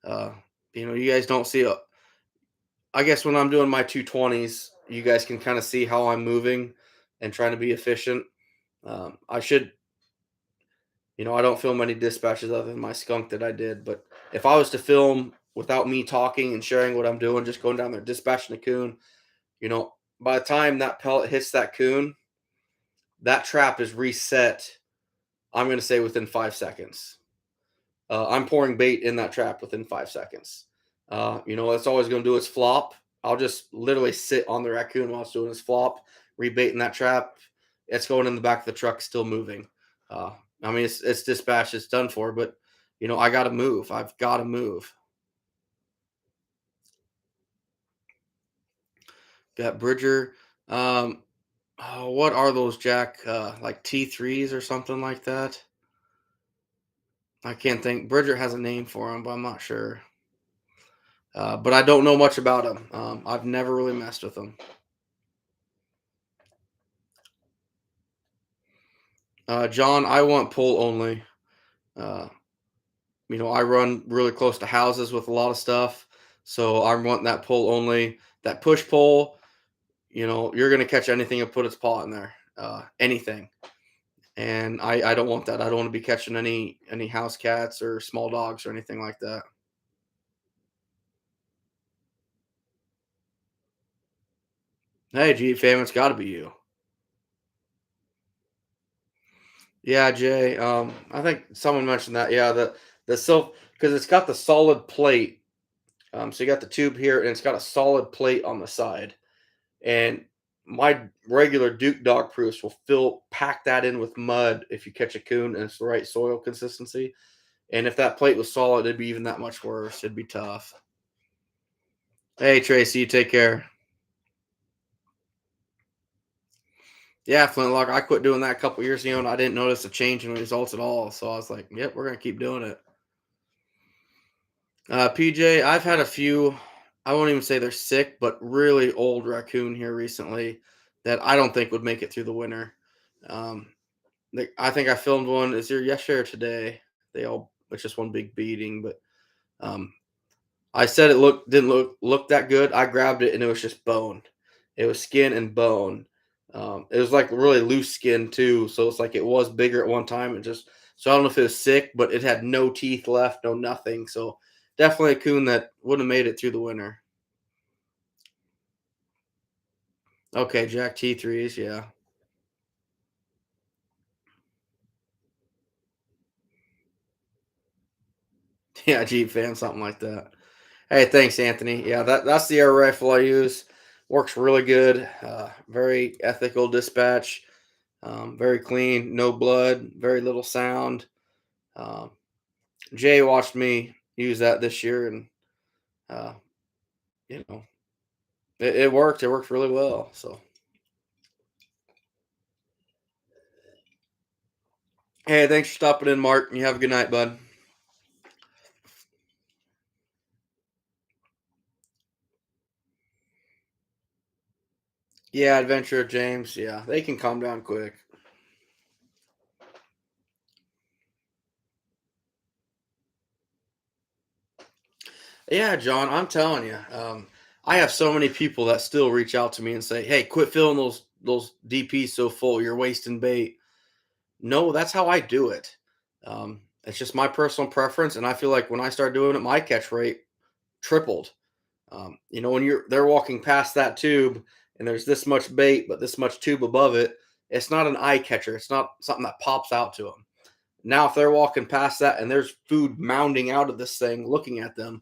Uh, you guys don't see I guess when I'm doing my 220s, you guys can kind of see how I'm moving and trying to be efficient. I should, I don't film any dispatches other than my skunk that I did. But if I was to film without me talking and sharing what I'm doing, just going down there dispatching a coon. By the time that pellet hits that coon, that trap is reset. I'm going to say within 5 seconds. I'm pouring bait in that trap within 5 seconds. It's always going to do its flop. I'll just literally sit on the raccoon while it's doing its flop, rebaiting that trap. It's going in the back of the truck, still moving. Uh, it's dispatched, it's done for, but I got to move. I've got to move. Got Bridger. Um, what are those, Jack? Like T3s or something like that? I can't think. Bridger has a name for them, but I'm not sure. But I don't know much about them. I've never really messed with them. John, I want pull only. Uh, I run really close to houses with a lot of stuff, so I'm wanting that pull only. That push pull, you're gonna catch anything and put its paw in there. Anything. And I don't want that. I don't want to be catching any house cats or small dogs or anything like that. Hey, G fam, it's got to be you. Yeah, Jay. I think someone mentioned that. Yeah, the silk because it's got the solid plate. So you got the tube here, and it's got a solid plate on the side. And my regular Duke dog proofs will pack that in with mud if you catch a coon and it's the right soil consistency. And if that plate was solid, it'd be even that much worse. It'd be tough. Hey, Tracy, you take care. Yeah, Flintlock. I quit doing that a couple years ago, and I didn't notice a change in results at all. So I was like, "Yep, we're gonna keep doing it." PJ, I've had a few. I won't even say they're sick, but really old raccoon here recently that I don't think would make it through the winter. Um, I think I filmed one. Is there yesterday or today? It's just one big beating, but um, I said it didn't look that good. I grabbed it and it was just bone. It was skin and bone. It was like really loose skin too, so it's like it was bigger at one time. So I don't know if it was sick, but it had no teeth left, no nothing. So definitely a coon that wouldn't have made it through the winter. Okay, Jack T3s, yeah, yeah, Jeep fan, something like that. Hey, thanks, Anthony. Yeah, that's the air rifle I use. Works really good. Very ethical dispatch. Very clean, no blood, very little sound. Um, Jay watched me use that this year, and uh, you know, it worked. It worked really well. So, hey, thanks for stopping in, Mark. You have a good night, bud. Yeah, Adventure James. Yeah, they can calm down quick. Yeah, John, I'm telling you, I have so many people that still reach out to me and say, "Hey, quit filling those DPs so full. You're wasting bait." No, that's how I do it. It's just my personal preference, and I feel like when I start doing it, my catch rate tripled. When they're walking past that tube and there's this much bait, but this much tube above it, it's not an eye catcher. It's not something that pops out to them. Now, if they're walking past that and there's food mounding out of this thing, looking at them,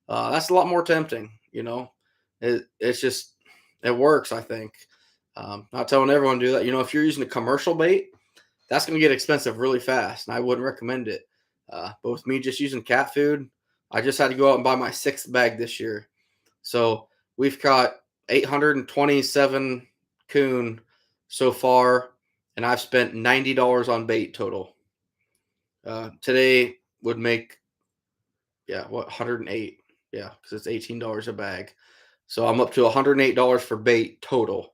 that's a lot more tempting. It's just it works. I think. Not telling everyone to do that. If you're using a commercial bait, that's going to get expensive really fast, and I wouldn't recommend it. But with me just using cat food, I just had to go out and buy my sixth bag this year. So we've caught 827 coon so far, and I've spent $90 on bait total. Today would make, yeah, what, 108? Yeah, because it's $18 a bag. So I'm up to $108 for bait total.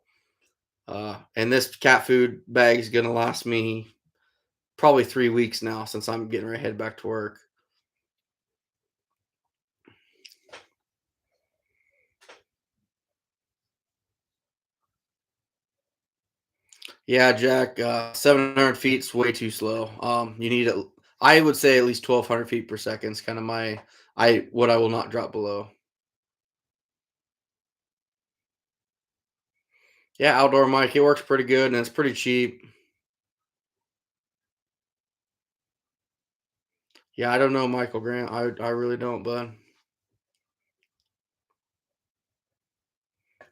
And this cat food bag is going to last me probably 3 weeks now since I'm getting ready to head back to work. Yeah, Jack, 700 feet is way too slow. You need I would say at least 1,200 feet per second is kind of my I will not drop below. Yeah, outdoor mic, it works pretty good and it's pretty cheap. Yeah, I don't know Michael Grant. I really don't, bud.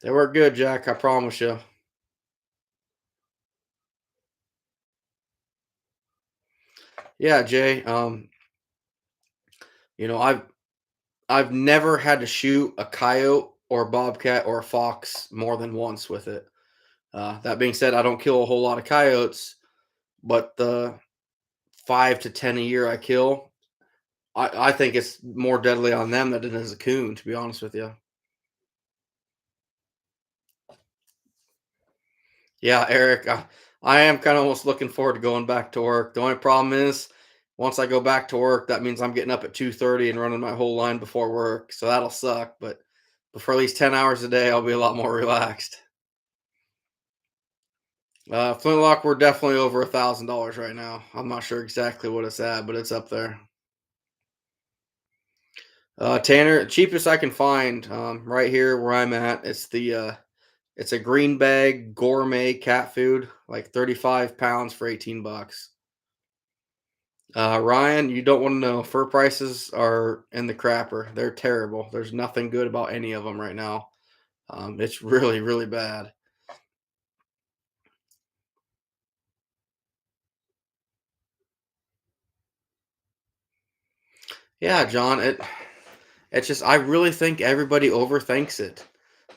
They work good, Jack. I promise you. Yeah, Jay. You know, I've never had to shoot a coyote or a bobcat or a fox more than once with it. That being said, I don't kill a whole lot of coyotes, but the 5 to 10 a year I kill, I think it's more deadly on them than it is a coon. To be honest with you. Yeah, Eric, I am kind of almost looking forward to going back to work. The only problem is, once I go back to work, that means I'm getting up at 2:30 and running my whole line before work. So that'll suck. But for at least 10 hours a day, I'll be a lot more relaxed. Flintlock, we're definitely over $1,000 right now. I'm not sure exactly what it's at, but it's up there. Tanner, cheapest I can find, right here where I'm at. It's a green bag gourmet cat food, like 35 pounds for 18 bucks. Ryan, you don't want to know. Fur prices are in the crapper. They're terrible. There's nothing good about any of them right now. It's really, really bad. Yeah, John. It's just I really think everybody overthinks it,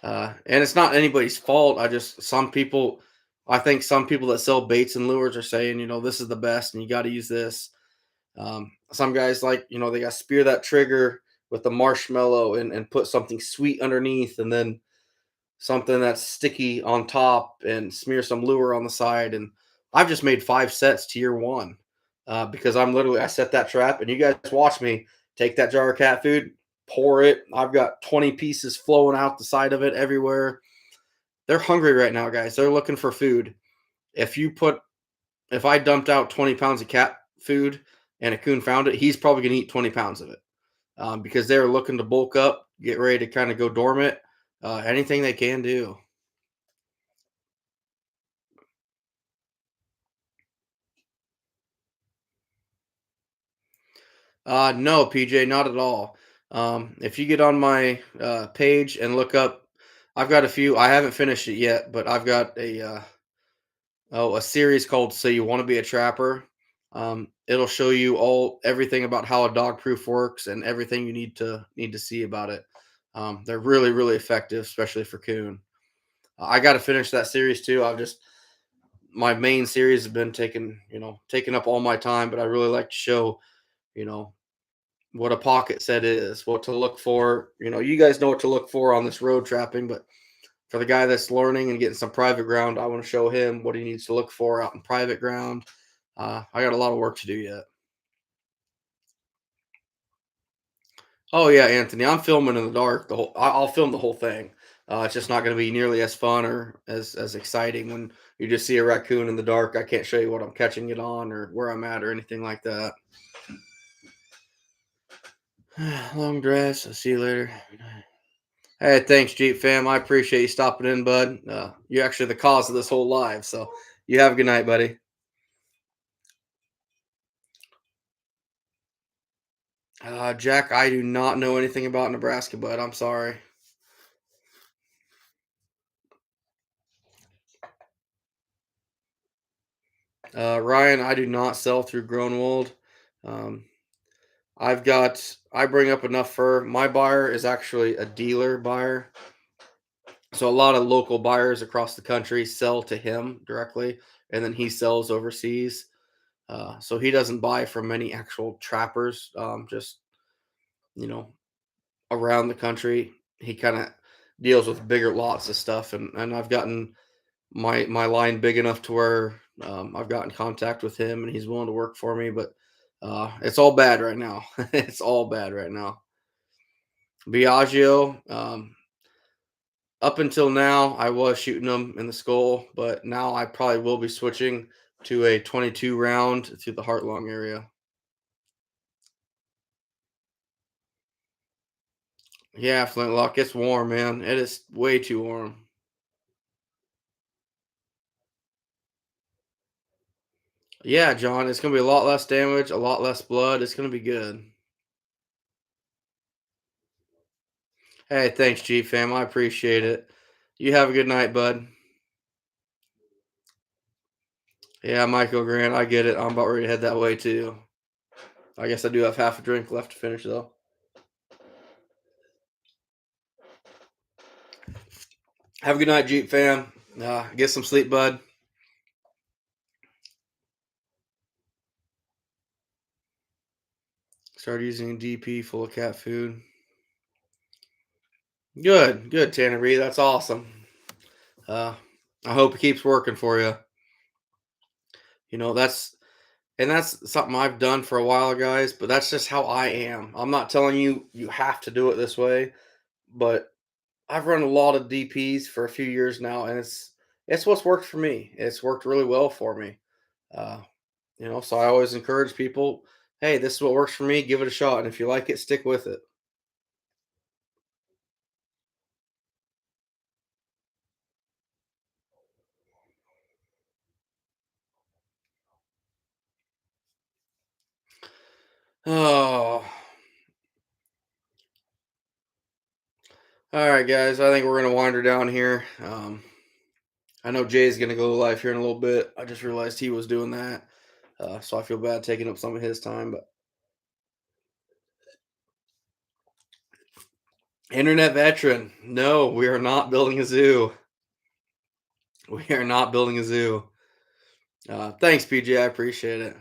and it's not anybody's fault. I think some people that sell baits and lures are saying, this is the best, and you got to use this. Some guys like, they got to spear that trigger with the marshmallow and put something sweet underneath, and then something that's sticky on top and smear some lure on the side. And I've just made 5 sets to year one, because I set that trap and you guys watch me take that jar of cat food, pour it. I've got 20 pieces flowing out the side of it everywhere. They're hungry right now, guys. They're looking for food. If you put, if I dumped out 20 pounds of cat food and a coon found it, he's probably going to eat 20 pounds of it, because they're looking to bulk up, get ready to kind of go dormant. Anything they can do. No, PJ, not at all. If you get on my page and look up, I've got a few. I haven't finished it yet, but I've got a series called "So You Want to Be a Trapper." It'll show you everything about how a dog proof works and everything you need to see about it. They're really really effective, especially for coon. I got to finish that series too. My main series has been taking up all my time, but I really like to show you know what a pocket set is, what to look for. You guys know what to look for on this road trapping, but for the guy that's learning and getting some private ground, I want to show him what he needs to look for out in private ground. I got a lot of work to do yet. Oh yeah, Anthony, I'm filming in the dark. I'll film the whole thing. It's just not going to be nearly as fun or as exciting when you just see a raccoon in the dark. I can't show you what I'm catching it on or where I'm at or anything like that. Long dress. I'll see you later. Hey, thanks, Jeep fam. I appreciate you stopping in, bud. You're actually the cause of this whole live. So you have a good night, buddy. Jack, I do not know anything about Nebraska, bud. I'm sorry. Ryan, I do not sell through Grownwold. Um, I bring up enough fur. My buyer is actually a dealer buyer. So a lot of local buyers across the country sell to him directly, and then he sells overseas. So he doesn't buy from many actual trappers. Just you know, around the country. He kind of deals with bigger lots of stuff, and I've gotten my line big enough to where I've gotten contact with him, and he's willing to work for me. But it's all bad right now. It's all bad right now. Biagio. Up until now, I was shooting them in the skull, but now I probably will be switching to a 22 round through the heart lung area. Yeah, Flintlock, it's warm, man. It is way too warm. Yeah, John, it's gonna be a lot less damage, a lot less blood. It's gonna be good. Hey, thanks, G fam. I appreciate it. You have a good night, bud. Yeah, Michael Grant, I get it. I'm about ready to head that way too. I guess I do have half a drink left to finish though. Have a good night, Jeep fam. Get some sleep, bud. Start using DP full of cat food. Good, good, Tanner Reed. That's awesome. Uh, I hope it keeps working for you. You know, that's something I've done for a while, guys, but that's just how I am. I'm not telling you you have to do it this way, but I've run a lot of DPs for a few years now, and it's what's worked for me. It's worked really well for me. Uh, so I always encourage people, hey, this is what works for me. Give it a shot, and if you like it, stick with it. Oh, all right, guys. I think we're gonna wind her down here. I know Jay's gonna go live here in a little bit. I just realized he was doing that, so I feel bad taking up some of his time. But internet veteran, no, we are not building a zoo. We are not building a zoo. Thanks, PJ. I appreciate it.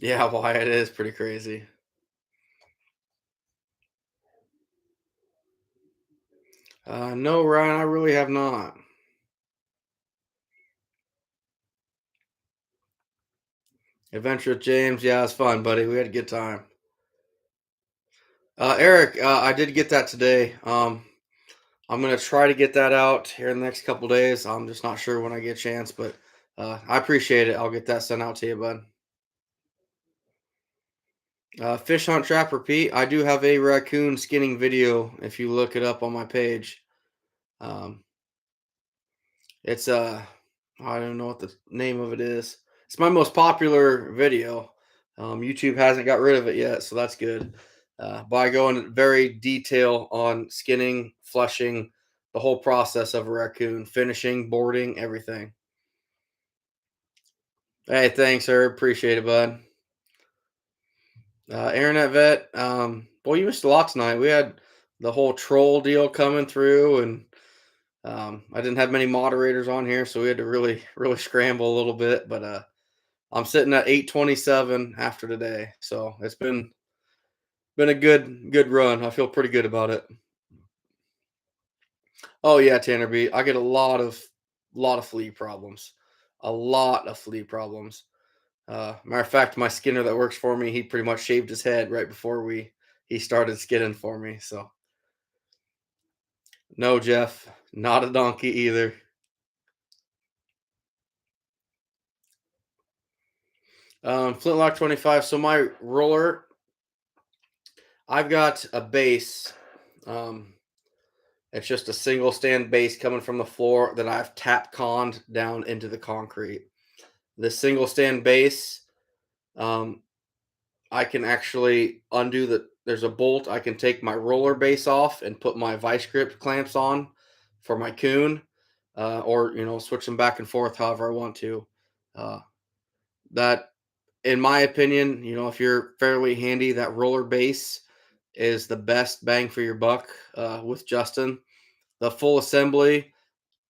Yeah, why it is pretty crazy. No, Ryan, I really have not. Adventure with James, yeah, it's fun, buddy. We had a good time. Eric, I did get that today. I'm gonna try to get that out here in the next couple days. I'm just not sure when I get a chance, but I appreciate it. I'll get that sent out to you, bud. Fish hunt trap repeat. I do have a raccoon skinning video. If you look it up on my page, um, it's I don't know what the name of it is. It's my most popular video. YouTube hasn't got rid of it yet, so that's good. But I go in very detail on skinning, flushing, the whole process of a raccoon, finishing, boarding, everything. Hey, thanks, sir. Appreciate it, bud. Internet vet. Boy, you missed a lot tonight. We had the whole troll deal coming through, and I didn't have many moderators on here, so we had to really, really scramble a little bit. But I'm sitting at 827 after today, so it's been a good run. I feel pretty good about it. Oh yeah, Tanner B. I get a lot of flea problems, a lot of flea problems. Matter of fact, my skinner that works for me, he pretty much shaved his head right before he started skinning for me. So no, Jeff, not a donkey either. Flintlock 25. So my roller, I've got a base. Um, it's just a single stand base coming from the floor that I've tap conned down into the concrete. This single stand base, um, I can actually undo there's a bolt. I can take my roller base off and put my vice grip clamps on for my coon, or switch them back and forth however I want to. Uh, that, in my opinion, if you're fairly handy, that roller base is the best bang for your buck with Justin. The full assembly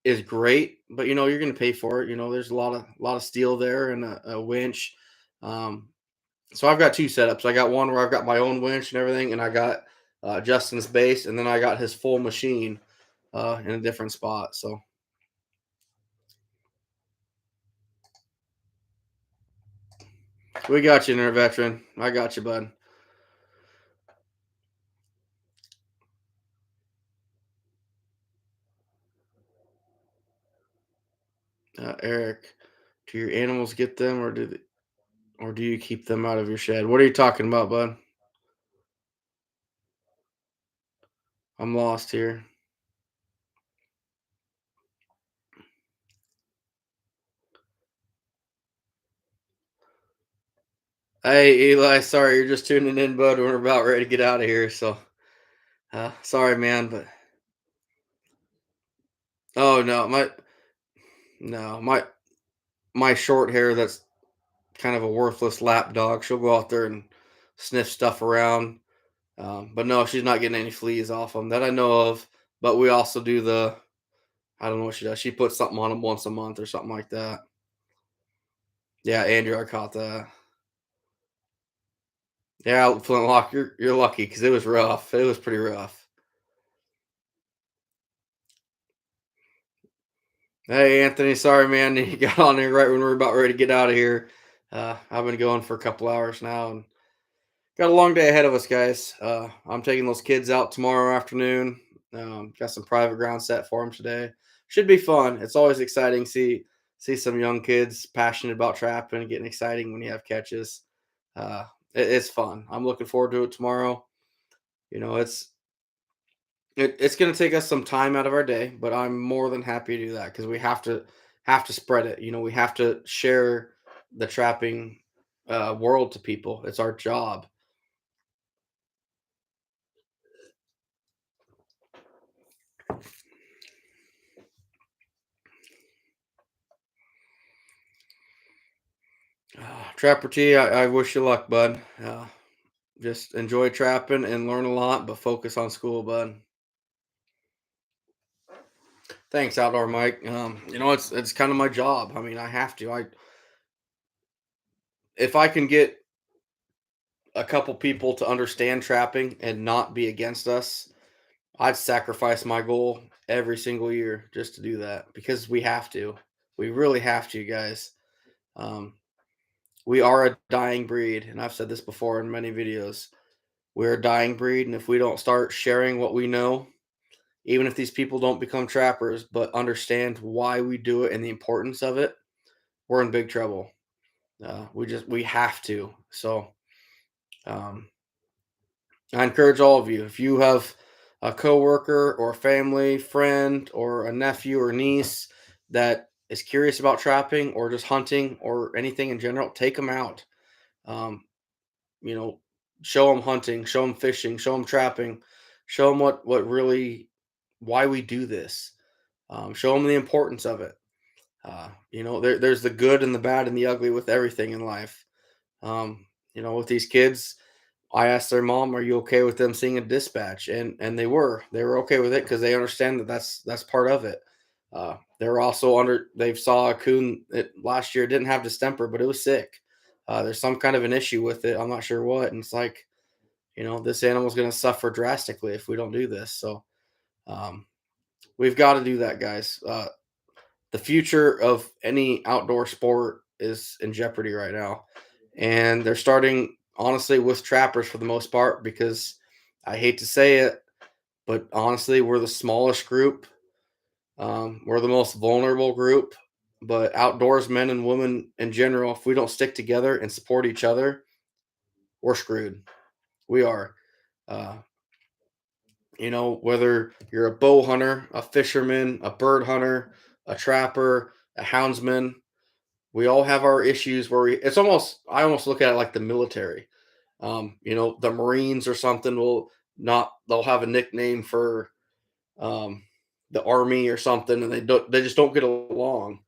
is great, but you're going to pay for it. There's a lot of steel there and a winch. Um, so I've got two setups. I got one where I've got my own winch and everything, and I got Justin's base, and then I got his full machine in a different spot. So we got you, there, veteran. I got you, bud. Eric, do your animals get them, or do they? or do you keep them out of your shed? What are you talking about, bud? I'm lost here. Hey, Eli, sorry, you're just tuning in, bud. We're about ready to get out of here. So, sorry, man, but oh no, my short hair. That's kind of a worthless lap dog. She'll go out there and sniff stuff around. But no, she's not getting any fleas off them that I know of. But we also do I don't know what she does. She puts something on them once a month or something like that. Yeah, Andrew, I caught that. Yeah, Flintlock, you're lucky because it was rough. It was pretty rough. Hey, Anthony, sorry, man. You got on here right when we are about ready to get out of here. I've been going for a couple hours now and got a long day ahead of us, guys. I'm taking those kids out tomorrow afternoon. Got some private ground set for them today. Should be fun. It's always exciting see some young kids passionate about trapping and getting exciting when you have catches. Uh, it's fun. I'm looking forward to it tomorrow. You know, it's going to take us some time out of our day, but I'm more than happy to do that because we have to spread it. You know, we have to share the trapping world to people. It's our job. Trapper T, I wish you luck, bud. Just enjoy trapping and learn a lot, but focus on school, bud. Thanks, Outdoor Mike. You know, it's kind of my job. I mean, I have to. I If I can get a couple people to understand trapping and not be against us, I'd sacrifice my goal every single year just to do that because we have to. We really have to, guys. Um, we are a dying breed, and I've said this before in many videos. We're a dying breed, and if we don't start sharing what we know, even if these people don't become trappers, but understand why we do it and the importance of it, we're in big trouble. We have to. So um, I encourage all of you, if you have a coworker or a family friend or a nephew or niece that is curious about trapping or just hunting or anything in general, take them out. Um, you know, show them hunting, show them fishing, show them trapping, show them what really why we do this. Show them the importance of it. You know, there's the good and the bad and the ugly with everything in life. You know, with these kids, I asked their mom, "Are you okay with them seeing a dispatch?" And they were okay with it because they understand that that's part of it. They're also they've saw a coon that last year didn't have distemper, but it was sick. There's some kind of an issue with it. I'm not sure what, and it's like, you know, this animal's going to suffer drastically if we don't do this. So um, we've got to do that, guys. The future of any outdoor sport is in jeopardy right now. And they're starting, honestly, with trappers for the most part, because I hate to say it, but honestly, we're the smallest group. We're the most vulnerable group. But outdoors, men and women in general, if we don't stick together and support each other, we're screwed. We are. Uh, you know, whether you're a bow hunter, a fisherman, a bird hunter, a trapper, a houndsman, we all have our issues where I almost look at it like the military. You know, the Marines or something will not they'll have a nickname for um, the army or something, and they just don't get along.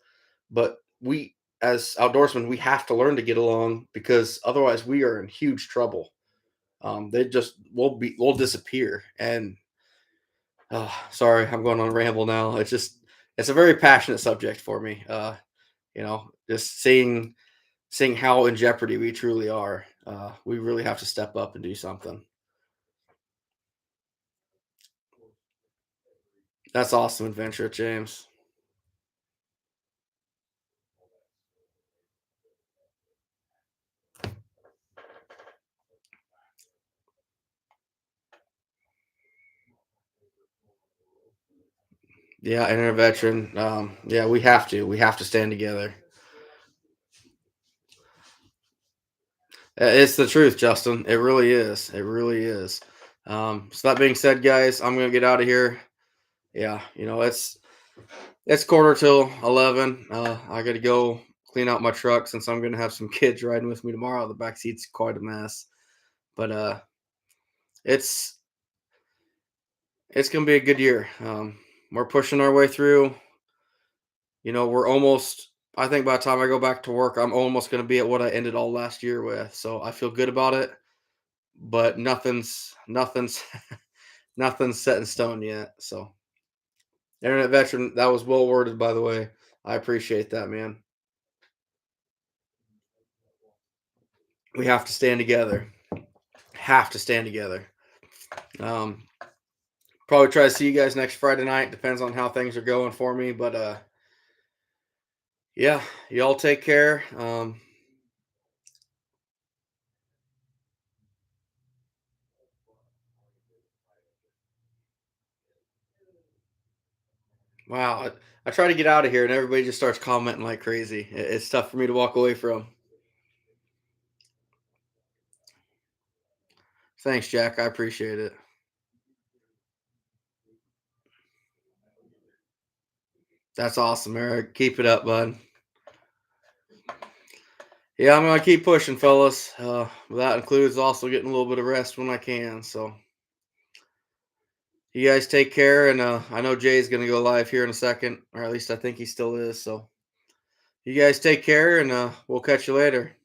But we as outdoorsmen, we have to learn to get along because otherwise we are in huge trouble. They just we'll disappear. And sorry, I'm going on a ramble now. It's a very passionate subject for me. You know, just seeing how in jeopardy we truly are. We really have to step up and do something. That's awesome adventure, James. Yeah, and a veteran. Yeah, we have to stand together. It's the truth, Justin. It really is. It really is. So that being said, guys, I'm gonna get out of here. Yeah, it's quarter till 11. I got to go clean out my truck since I'm gonna have some kids riding with me tomorrow. The back seat's quite a mess, but it's it's gonna be a good year. We're pushing our way through. We're almost. I think by the time I go back to work, I'm almost gonna be at what I ended all last year with. So I feel good about it, but nothing's nothing's set in stone yet. So, internet veteran, that was well worded, by the way. I appreciate that, man. We have to stand together. Have to stand together. Um, Probably try to see you guys next Friday night. Depends on how things are going for me, but yeah, y'all take care. Wow, I try to get out of here, and everybody just starts commenting like crazy. It's tough for me to walk away from. Thanks, Jack. I appreciate it. That's awesome, Eric. Keep it up, bud. Yeah, I'm gonna keep pushing, fellas. That includes also getting a little bit of rest when I can. So you guys take care, and I know Jay's gonna go live here in a second, or at least I think he still is. So you guys take care, and we'll catch you later.